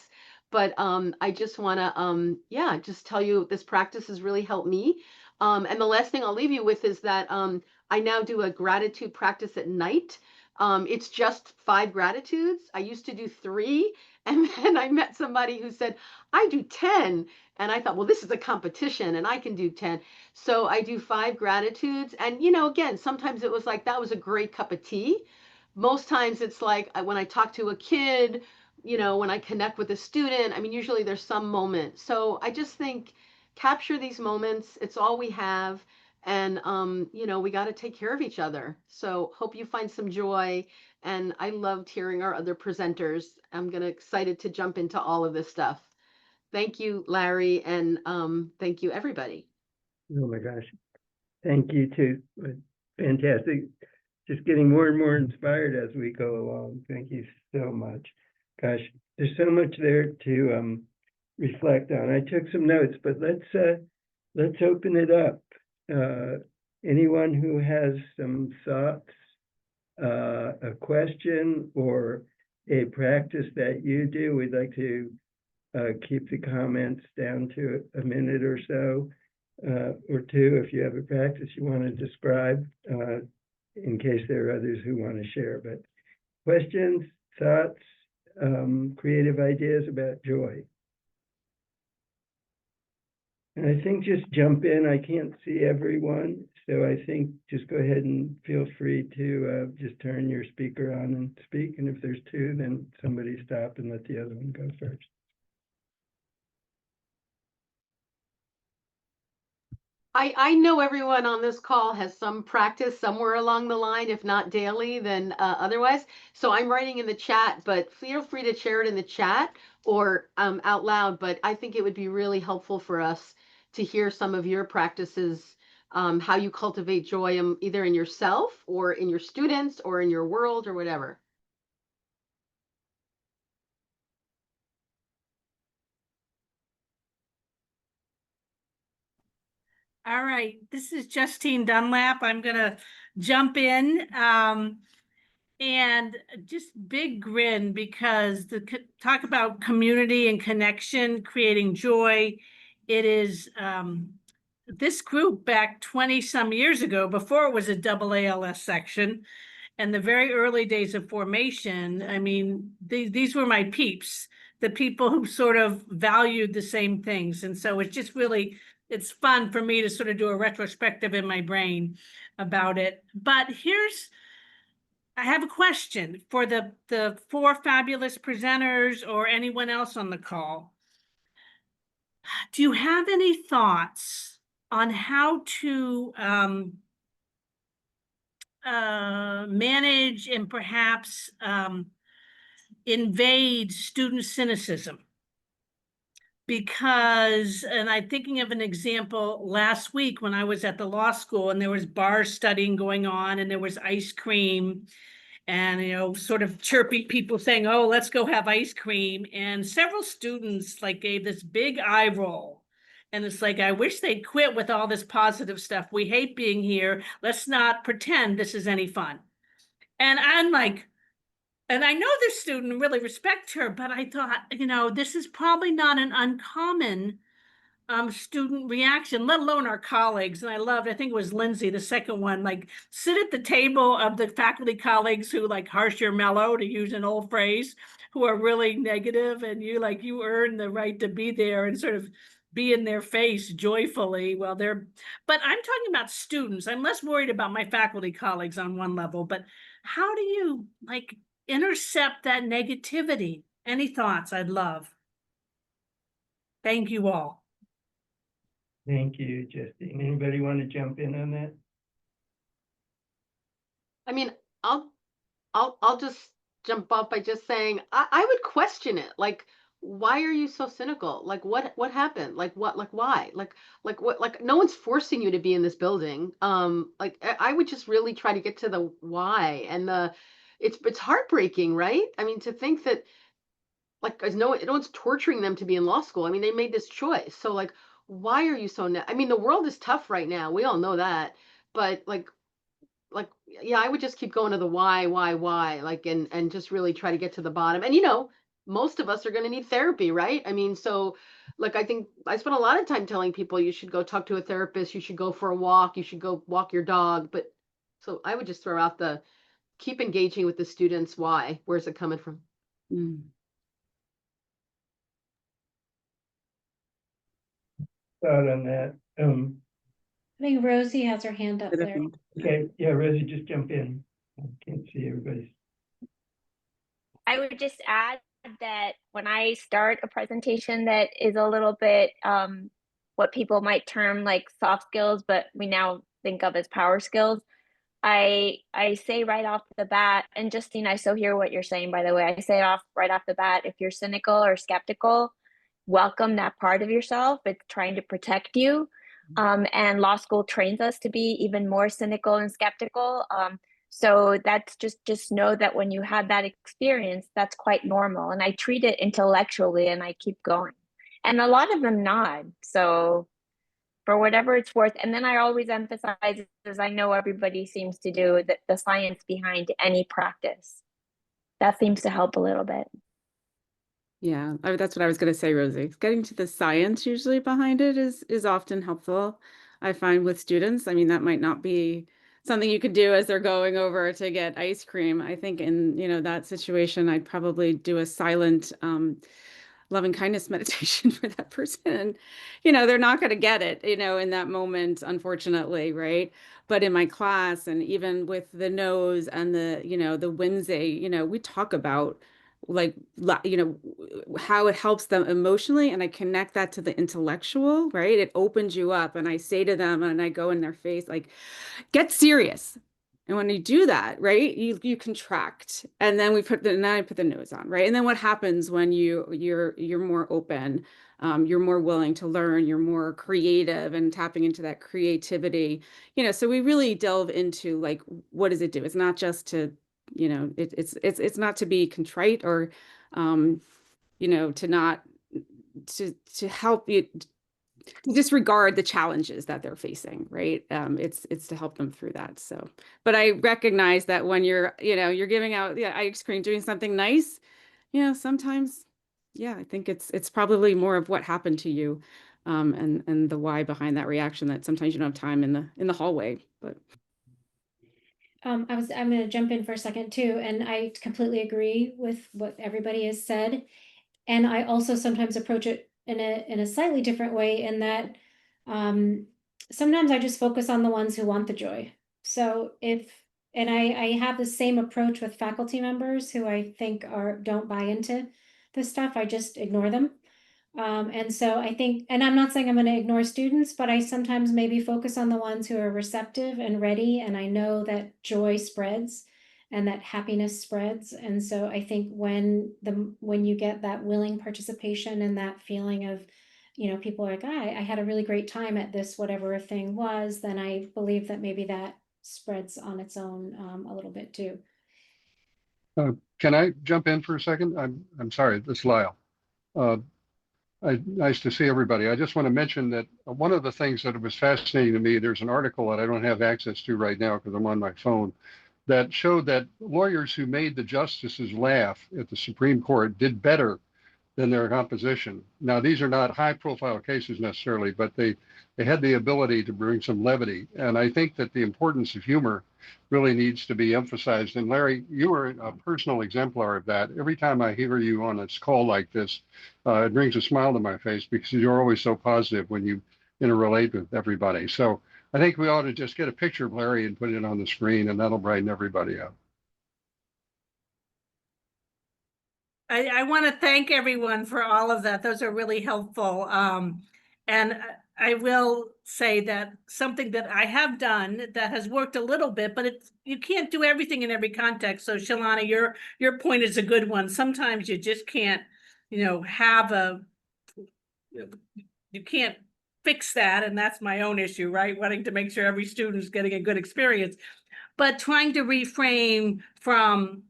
but I just want to, just tell you this practice has really helped me. And the last thing I'll leave you with is that I now do a gratitude practice at night. It's just 5 gratitudes. I used to do 3. And then I met somebody who said, I do 10. And I thought, well, this is a competition and I can do 10. So I do 5 gratitudes. And, again, sometimes it was like, that was a great cup of tea. Most times it's like when I talk to a kid, when I connect with a student, I mean, usually there's some moment. So I just think, capture these moments. It's all we have. And, we got to take care of each other. So hope you find some joy. And I loved hearing our other presenters. I'm excited to jump into all of this stuff. Thank you, Larry. And thank you, everybody. Oh my gosh. Thank you too. Fantastic. Just getting more and more inspired as we go along. Thank you so much. Gosh, there's so much there to reflect on. I took some notes, but let's open it up. Anyone who has some thoughts, a question, or a practice that you do, we'd like to keep the comments down to a minute or so, or 2, if you have a practice you want to describe, in case there are others who want to share. But questions, thoughts, creative ideas about joy. And I think just jump in. I can't see everyone, so I think just go ahead and feel free to just turn your speaker on and speak. And if there's 2, then somebody stop and let the other one go first. I know everyone on this call has some practice somewhere along the line, if not daily, then otherwise. So I'm writing in the chat, but feel free to share it in the chat or out loud. But I think it would be really helpful for us to hear some of your practices, how you cultivate joy either in yourself or in your students or in your world or whatever. All right, this is Justine Dunlap. I'm gonna jump in and just big grin because talk about community and connection, creating joy. It is this group back 20 some years ago, before it was a double ALS section, and the very early days of formation. I mean, these were my peeps, the people who sort of valued the same things. And so it's just really, it's fun for me to sort of do a retrospective in my brain about it. But I have a question for the four fabulous presenters or anyone else on the call. Do you have any thoughts on how to manage and perhaps invade student cynicism? Because, and I'm thinking of an example last week when I was at the law school and there was bar studying going on and there was ice cream and, you know, sort of chirpy people saying, oh, let's go have ice cream. And several students like gave this big eye roll. And it's like, I wish they'd quit with all this positive stuff. We hate being here. Let's not pretend this is any fun. And I'm like, and I know this student really respect her, but I thought, you know, this is probably not an uncommon student reaction, let alone our colleagues. And I think it was Lindsay, the second one, like sit at the table of the faculty colleagues who like harsh your mellow, to use an old phrase, who are really negative, and you earn the right to be there and sort of be in their face joyfully while they're, but I'm talking about students. I'm less worried about my faculty colleagues on one level, but how do you like intercept that negativity? Any thoughts? I'd love. Thank you all. Thank you, Justine. Anybody want to jump in on that? I mean, I'll just jump off by just saying I would question it. Like, why are you so cynical? Like, what happened? Like, why? Like what? Like, no one's forcing you to be in this building. Like, I would just really try to get to the why and it's heartbreaking, right? I mean, to think that like, as no one's torturing them to be in law school. I mean, they made this choice. So like, why are you so? I mean, the world is tough right now. We all know that. But like yeah, I would just keep going to the why, like and just really try to get to the bottom. And most of us are going to need therapy, right? I mean, so like I think I spent a lot of time telling people you should go talk to a therapist, you should go for a walk, you should go walk your dog. But so I would just throw out the keep engaging with the students. Why? Where's it coming from? Thought on that. I think Rosie has her hand up there. Okay, yeah, Rosie, just jump in. I can't see everybody's. I would just add that when I start a presentation that is a little bit what people might term like soft skills, but we now think of as power skills, I say right off the bat, and Justine, I so hear what you're saying, by the way. I say off right off the bat, if you're cynical or skeptical, welcome that part of yourself. It's trying to protect you. And law school trains us to be even more cynical and skeptical. So that's just know that when you have that experience, that's quite normal. And I treat it intellectually and I keep going. And a lot of them nod. So for whatever it's worth. And then I always emphasize, as I know everybody seems to do, that the science behind any practice. That seems to help a little bit. Yeah, that's what I was going to say, Rosie. Getting to the science usually behind it is often helpful. I find with students, I mean, that might not be something you could do as they're going over to get ice cream. I think in, that situation, I'd probably do a silent loving kindness meditation for that person. And, they're not going to get it, in that moment, unfortunately, right? But in my class and even with the nose and the, the whimsy, we talk about how it helps them emotionally, and I connect that to the intellectual, right? It opens you up, and I say to them, and I go in their face, like, get serious. And when you do that, right, you contract, and then now I put the nose on, right? And then what happens when you're more open, you're more willing to learn, you're more creative and tapping into that creativity, so we really delve into like, what does it do? It's not just to, it's not to be contrite or, to not, to help you disregard the challenges that they're facing, right? It's to help them through that. So, but I recognize that when you're giving out ice cream, doing something nice, sometimes, I think it's probably more of what happened to you, and the why behind that reaction, that sometimes you don't have time in the hallway, but. I'm going to jump in for a second too, and I completely agree with what everybody has said. And I also sometimes approach it in a slightly different way, in that sometimes I just focus on the ones who want the joy. So I have the same approach with faculty members who I think don't buy into this stuff. I just ignore them. And so I think, and I'm not saying I'm going to ignore students, but I sometimes maybe focus on the ones who are receptive and ready. And I know that joy spreads and that happiness spreads. And so I think when you get that willing participation and that feeling of, people are like, I had a really great time at this, whatever thing was, then I believe that maybe that spreads on its own a little bit too. Can I jump in for a second? I'm sorry, this is Lyle. Nice to see everybody. I just want to mention that one of the things that was fascinating to me, there's an article that I don't have access to right now because I'm on my phone, that showed that lawyers who made the justices laugh at the Supreme Court did better than their opposition. Now, these are not high-profile cases necessarily, but they had the ability to bring some levity. And I think that the importance of humor really needs to be emphasized. And Larry, you are a personal exemplar of that. Every time I hear you on a call like this, it brings a smile to my face because you're always so positive when you interrelate with everybody. So I think we ought to just get a picture of Larry and put it on the screen, and that'll brighten everybody up. I want to thank everyone for all of that. Those are really helpful. And I will say that something that I have done that has worked a little bit, but you can't do everything in every context. So Shalana, your point is a good one. Sometimes you just can't, you can't fix that. And that's my own issue, right? Wanting to make sure every student is getting a good experience, but trying to reframe from,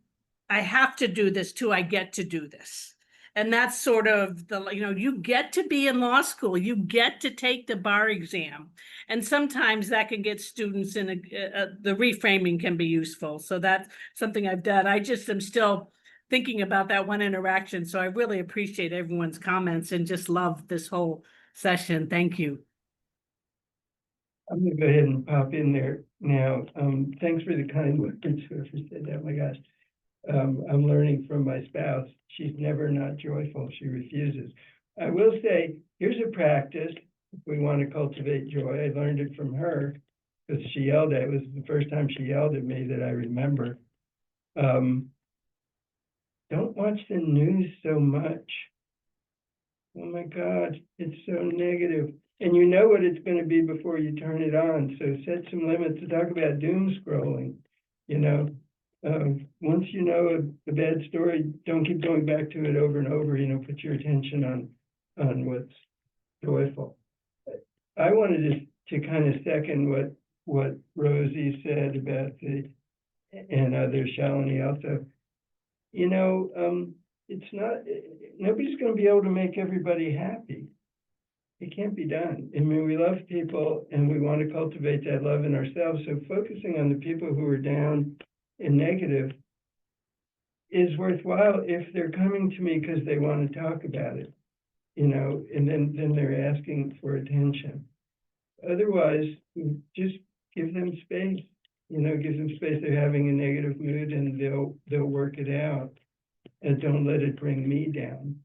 I have to do this to I get to do this. And that's sort of you get to be in law school, you get to take the bar exam. And sometimes that can get students in the reframing can be useful. So that's something I've done. I just am still thinking about that one interaction. So I really appreciate everyone's comments and just love this whole session. Thank you. I'm going to go ahead and pop in there now. Thanks for the kind words, whoever said that. Oh my gosh. I'm learning from my spouse. She's never not joyful. She refuses. I will say, here's a practice. If we want to cultivate joy, I learned it from her because she yelled at, it was the first time she yelled at me that I remember. Don't watch the news so much. Oh my God, it's so negative. And you know what it's going to be before you turn it on. So set some limits. To talk about doom scrolling, once you know a bad story, don't keep going back to it over and over. Put your attention on what's joyful. I wanted to kind of second what Rosie said about and others, Shalini also. It's not, nobody's going to be able to make everybody happy. It can't be done. I mean, we love people and we want to cultivate that love in ourselves. So focusing on the people who are down and negative is worthwhile if they're coming to me because they want to talk about it, and then they're asking for attention. Otherwise, just give them space, give them space. They're having a negative mood and they'll work it out, and don't let it bring me down.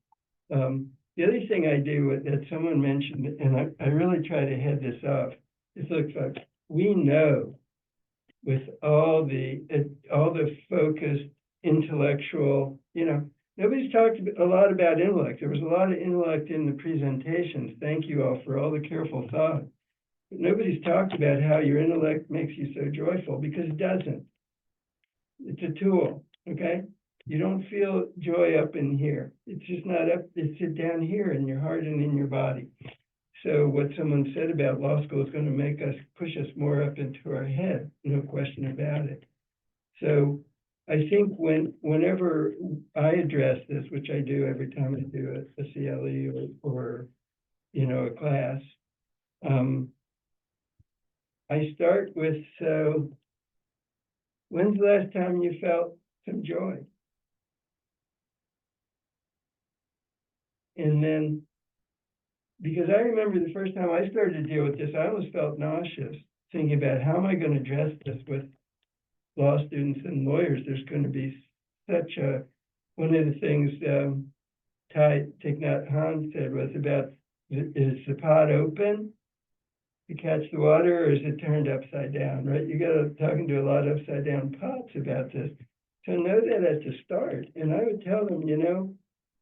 The other thing I do that someone mentioned, and I really try to head this off, is look, folks, we know with all the focused intellectual, Nobody's talked a lot about intellect. There was a lot of intellect in the presentations. Thank you all for all the careful thought. But nobody's talked about how your intellect makes you so joyful, because it doesn't. It's a tool, okay? You don't feel joy up in here. It's just not up, it's down here in your heart and in your body. So what someone said about law school is going to make us, push us more up into our head, no question about it. So I think whenever I address this, which I do every time I do a CLE or a class, I start with, so when's the last time you felt some joy? And then, because I remember the first time I started to deal with this, I almost felt nauseous, thinking about how am I going to address this with law students and lawyers. There's going to be such a, one of the things Thich Nhat Hanh said was about, is the pot open to catch the water, or is it turned upside down, right? You got to talking to a lot of upside down pots about this. So know that at the start. And I would tell them,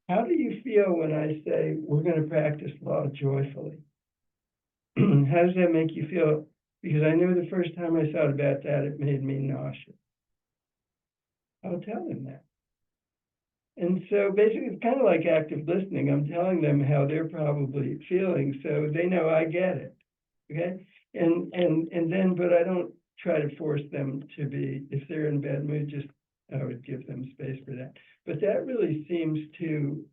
how do you feel when I say we're going to practice law joyfully? How does that make you feel? Because I know the first time I thought about that, it made me nauseous. I'll tell them that. And so basically, it's kind of like active listening. I'm telling them how they're probably feeling, so they know I get it. Okay? And then, but I don't try to force them to be, if they're in a bad mood, just I would give them space for that. But that really seems to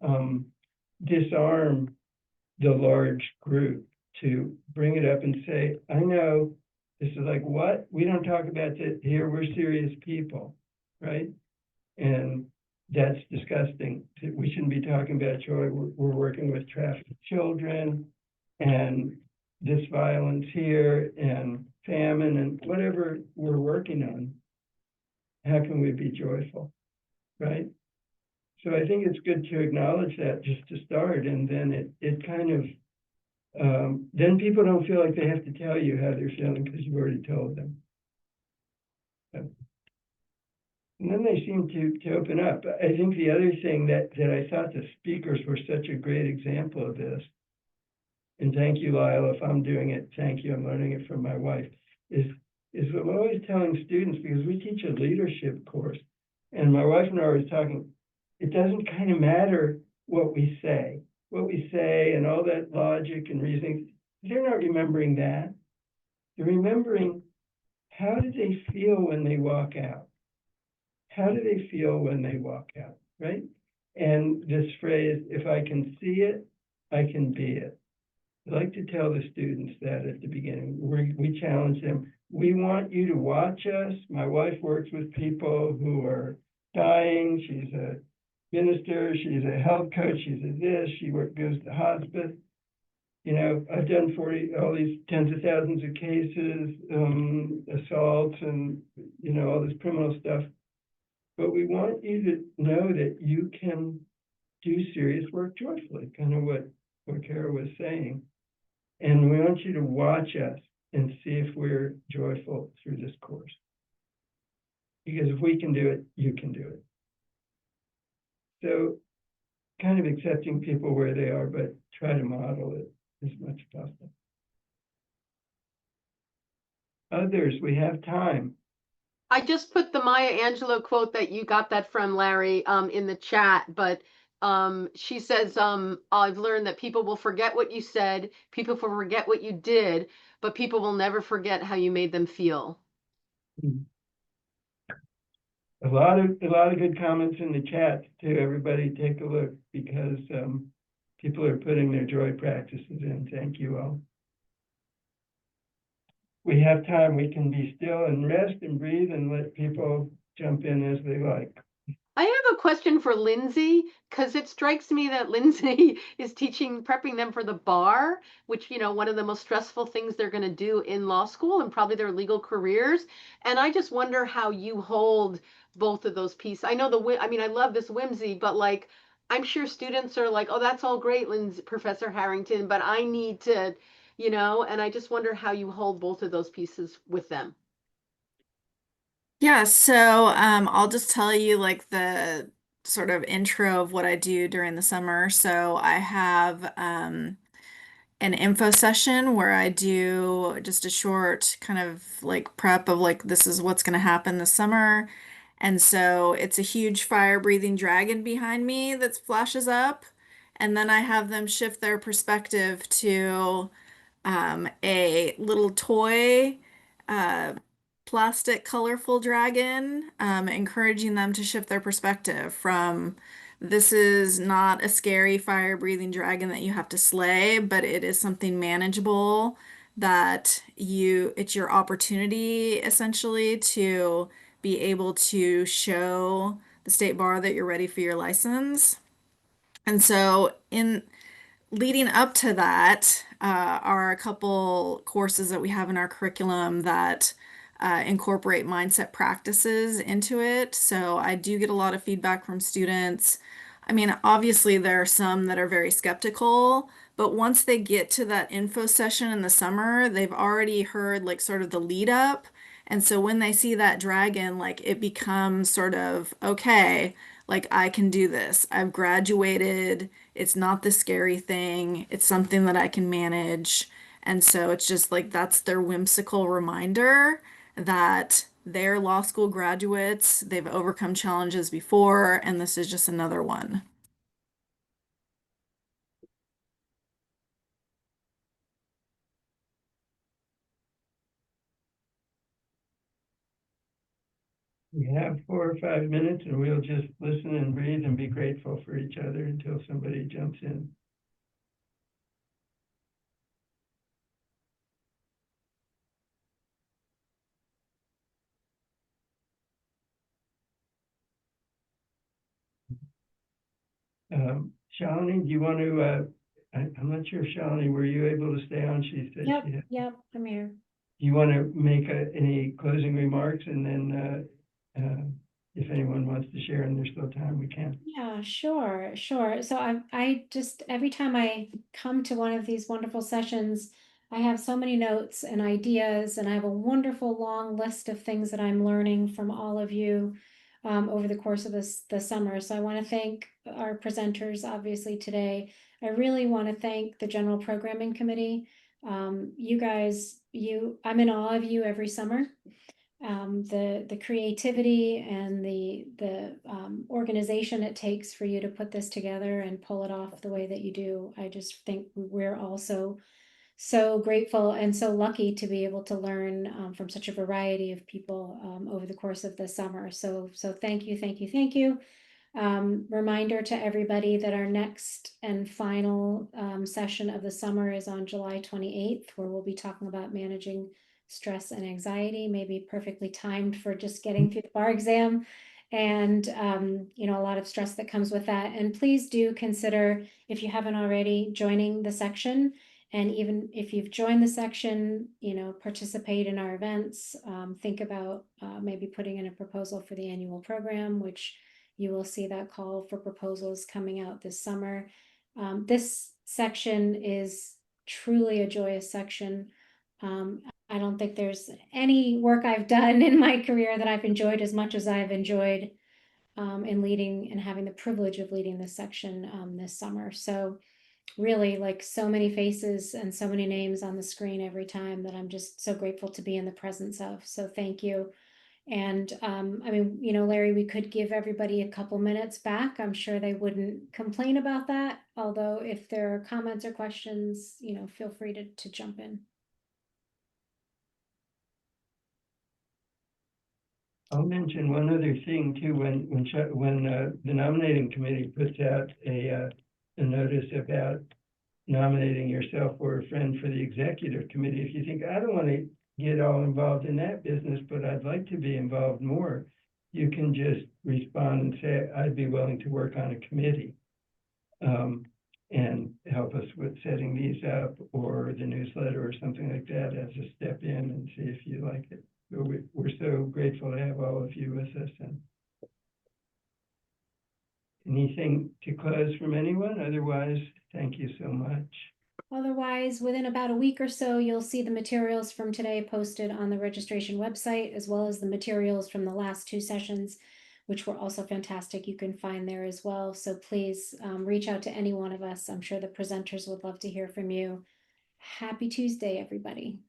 disarm the large group, to bring it up and say, I know this is like, what? We don't talk about that here. We're serious people, right? And that's disgusting. We shouldn't be talking about joy. We're working with trafficked children and this violence here and famine and whatever we're working on. How can we be joyful, right? So I think it's good to acknowledge that just to start, and then it kind of, then people don't feel like they have to tell you how they're feeling because you've already told them. So, and then they seem to open up. I think the other thing that I thought the speakers were such a great example of this, and thank you, Lyle, if I'm doing it, thank you, I'm learning it from my wife, is I'm always telling students, because we teach a leadership course, and my wife and I were talking, it doesn't kind of matter what we say and all that logic and reasoning. They're not remembering that. They're remembering, how do they feel when they walk out? How do they feel when they walk out, right? And this phrase, if I can see it, I can be it. I like to tell the students that at the beginning. We challenge them. We want you to watch us. My wife works with people who are dying. She's a minister. She's a health coach. She's a this. She goes to hospice. I've done all these tens of thousands of cases, assaults, and all this criminal stuff. But we want you to know that you can do serious work joyfully, kind of what Kara was saying. And we want you to watch us and see if we're joyful through this course. Because if we can do it, you can do it. So kind of accepting people where they are, but try to model it as much as possible. Others, we have time. I just put the Maya Angelou quote that you got that from, Larry, in the chat, but she says, I've learned that people will forget what you said, people will forget what you did, but people will never forget how you made them feel. A lot of good comments in the chat too. Everybody take a look, because people are putting their joy practices in. Thank you all. We have time. We can be still and rest and breathe and let people jump in as they like. I have a question for Lindsay, because it strikes me that Lindsay is prepping them for the bar, which, one of the most stressful things they're going to do in law school and probably their legal careers. And I just wonder how you hold both of those pieces. I know I love this whimsy, but like, I'm sure students are like, oh, that's all great, Lindsay, Professor Harrington, but I need to, and I just wonder how you hold both of those pieces with them. Yeah, so I'll just tell you like the sort of intro of what I do during the summer. So I have an info session where I do just a short kind of like prep of like this is what's going to happen this summer. And so it's a huge fire breathing dragon behind me that flashes up. And then I have them shift their perspective to a little toy, uh, plastic, colorful dragon, encouraging them to shift their perspective from this is not a scary fire-breathing dragon that you have to slay, but it is something manageable that it's your opportunity essentially to be able to show the state bar that you're ready for your license. And so in leading up to that are a couple courses that we have in our curriculum that incorporate mindset practices into it. So I do get a lot of feedback from students. I mean, obviously, there are some that are very skeptical, but once they get to that info session in the summer, they've already heard like sort of the lead up. And so when they see that dragon, like it becomes sort of, okay, like I can do this. I've graduated. It's not the scary thing. It's something that I can manage. And so it's just like that's their whimsical reminder that they're law school graduates. They've overcome challenges before, and this is just another one. We have 4 or 5 minutes, and we'll just listen and breathe and be grateful for each other until somebody jumps in. Shalini, do you want to, I'm not sure, Shalini, were you able to stay on? She said Yep, she had. yep, I'm here. Do you want to make any closing remarks, and then if anyone wants to share and there's still time, we can. Yeah, sure, sure. So I just, every time I come to one of these wonderful sessions, I have so many notes and ideas, and I have a wonderful long list of things that I'm learning from all of you over the course of the summer. So I want to thank our presenters, obviously, today. I really want to thank the General Programming Committee. You guys, I'm in awe of you every summer. The creativity and the organization it takes for you to put this together and pull it off the way that you do. I just think we're also so grateful and so lucky to be able to learn from such a variety of people over the course of the summer. So thank you, thank you, thank you. Reminder to everybody that our next and final session of the summer is on July 28th, where we'll be talking about managing stress and anxiety, maybe perfectly timed for just getting through the bar exam and a lot of stress that comes with that. And please do consider, if you haven't already, joining the section. And even if you've joined the section, participate in our events. Think about maybe putting in a proposal for the annual program, which you will see that call for proposals coming out this summer. This section is truly a joyous section. I don't think there's any work I've done in my career that I've enjoyed as much as I've enjoyed in leading and having the privilege of leading this section this summer. So really, like, so many faces and so many names on the screen every time that I'm just so grateful to be in the presence of. So thank you. And I mean, Larry, we could give everybody a couple minutes back. I'm sure they wouldn't complain about that. Although if there are comments or questions, feel free to jump in. I'll mention one other thing too. When the nominating committee puts out a notice about nominating yourself or a friend for the executive committee, if you think, I don't want to get all involved in that business, but I'd like to be involved more, you can just respond and say, I'd be willing to work on a committee and help us with setting these up, or the newsletter or something like that as a step in, and see if you like it. So we're so grateful to have all of you with us. And anything to close from anyone? Otherwise, thank you so much. Otherwise, within about a week or so, you'll see the materials from today posted on the registration website, as well as the materials from the last two sessions. which were also fantastic, you can find there as well. So please reach out to any one of us. I'm sure the presenters would love to hear from you. Happy Tuesday, everybody.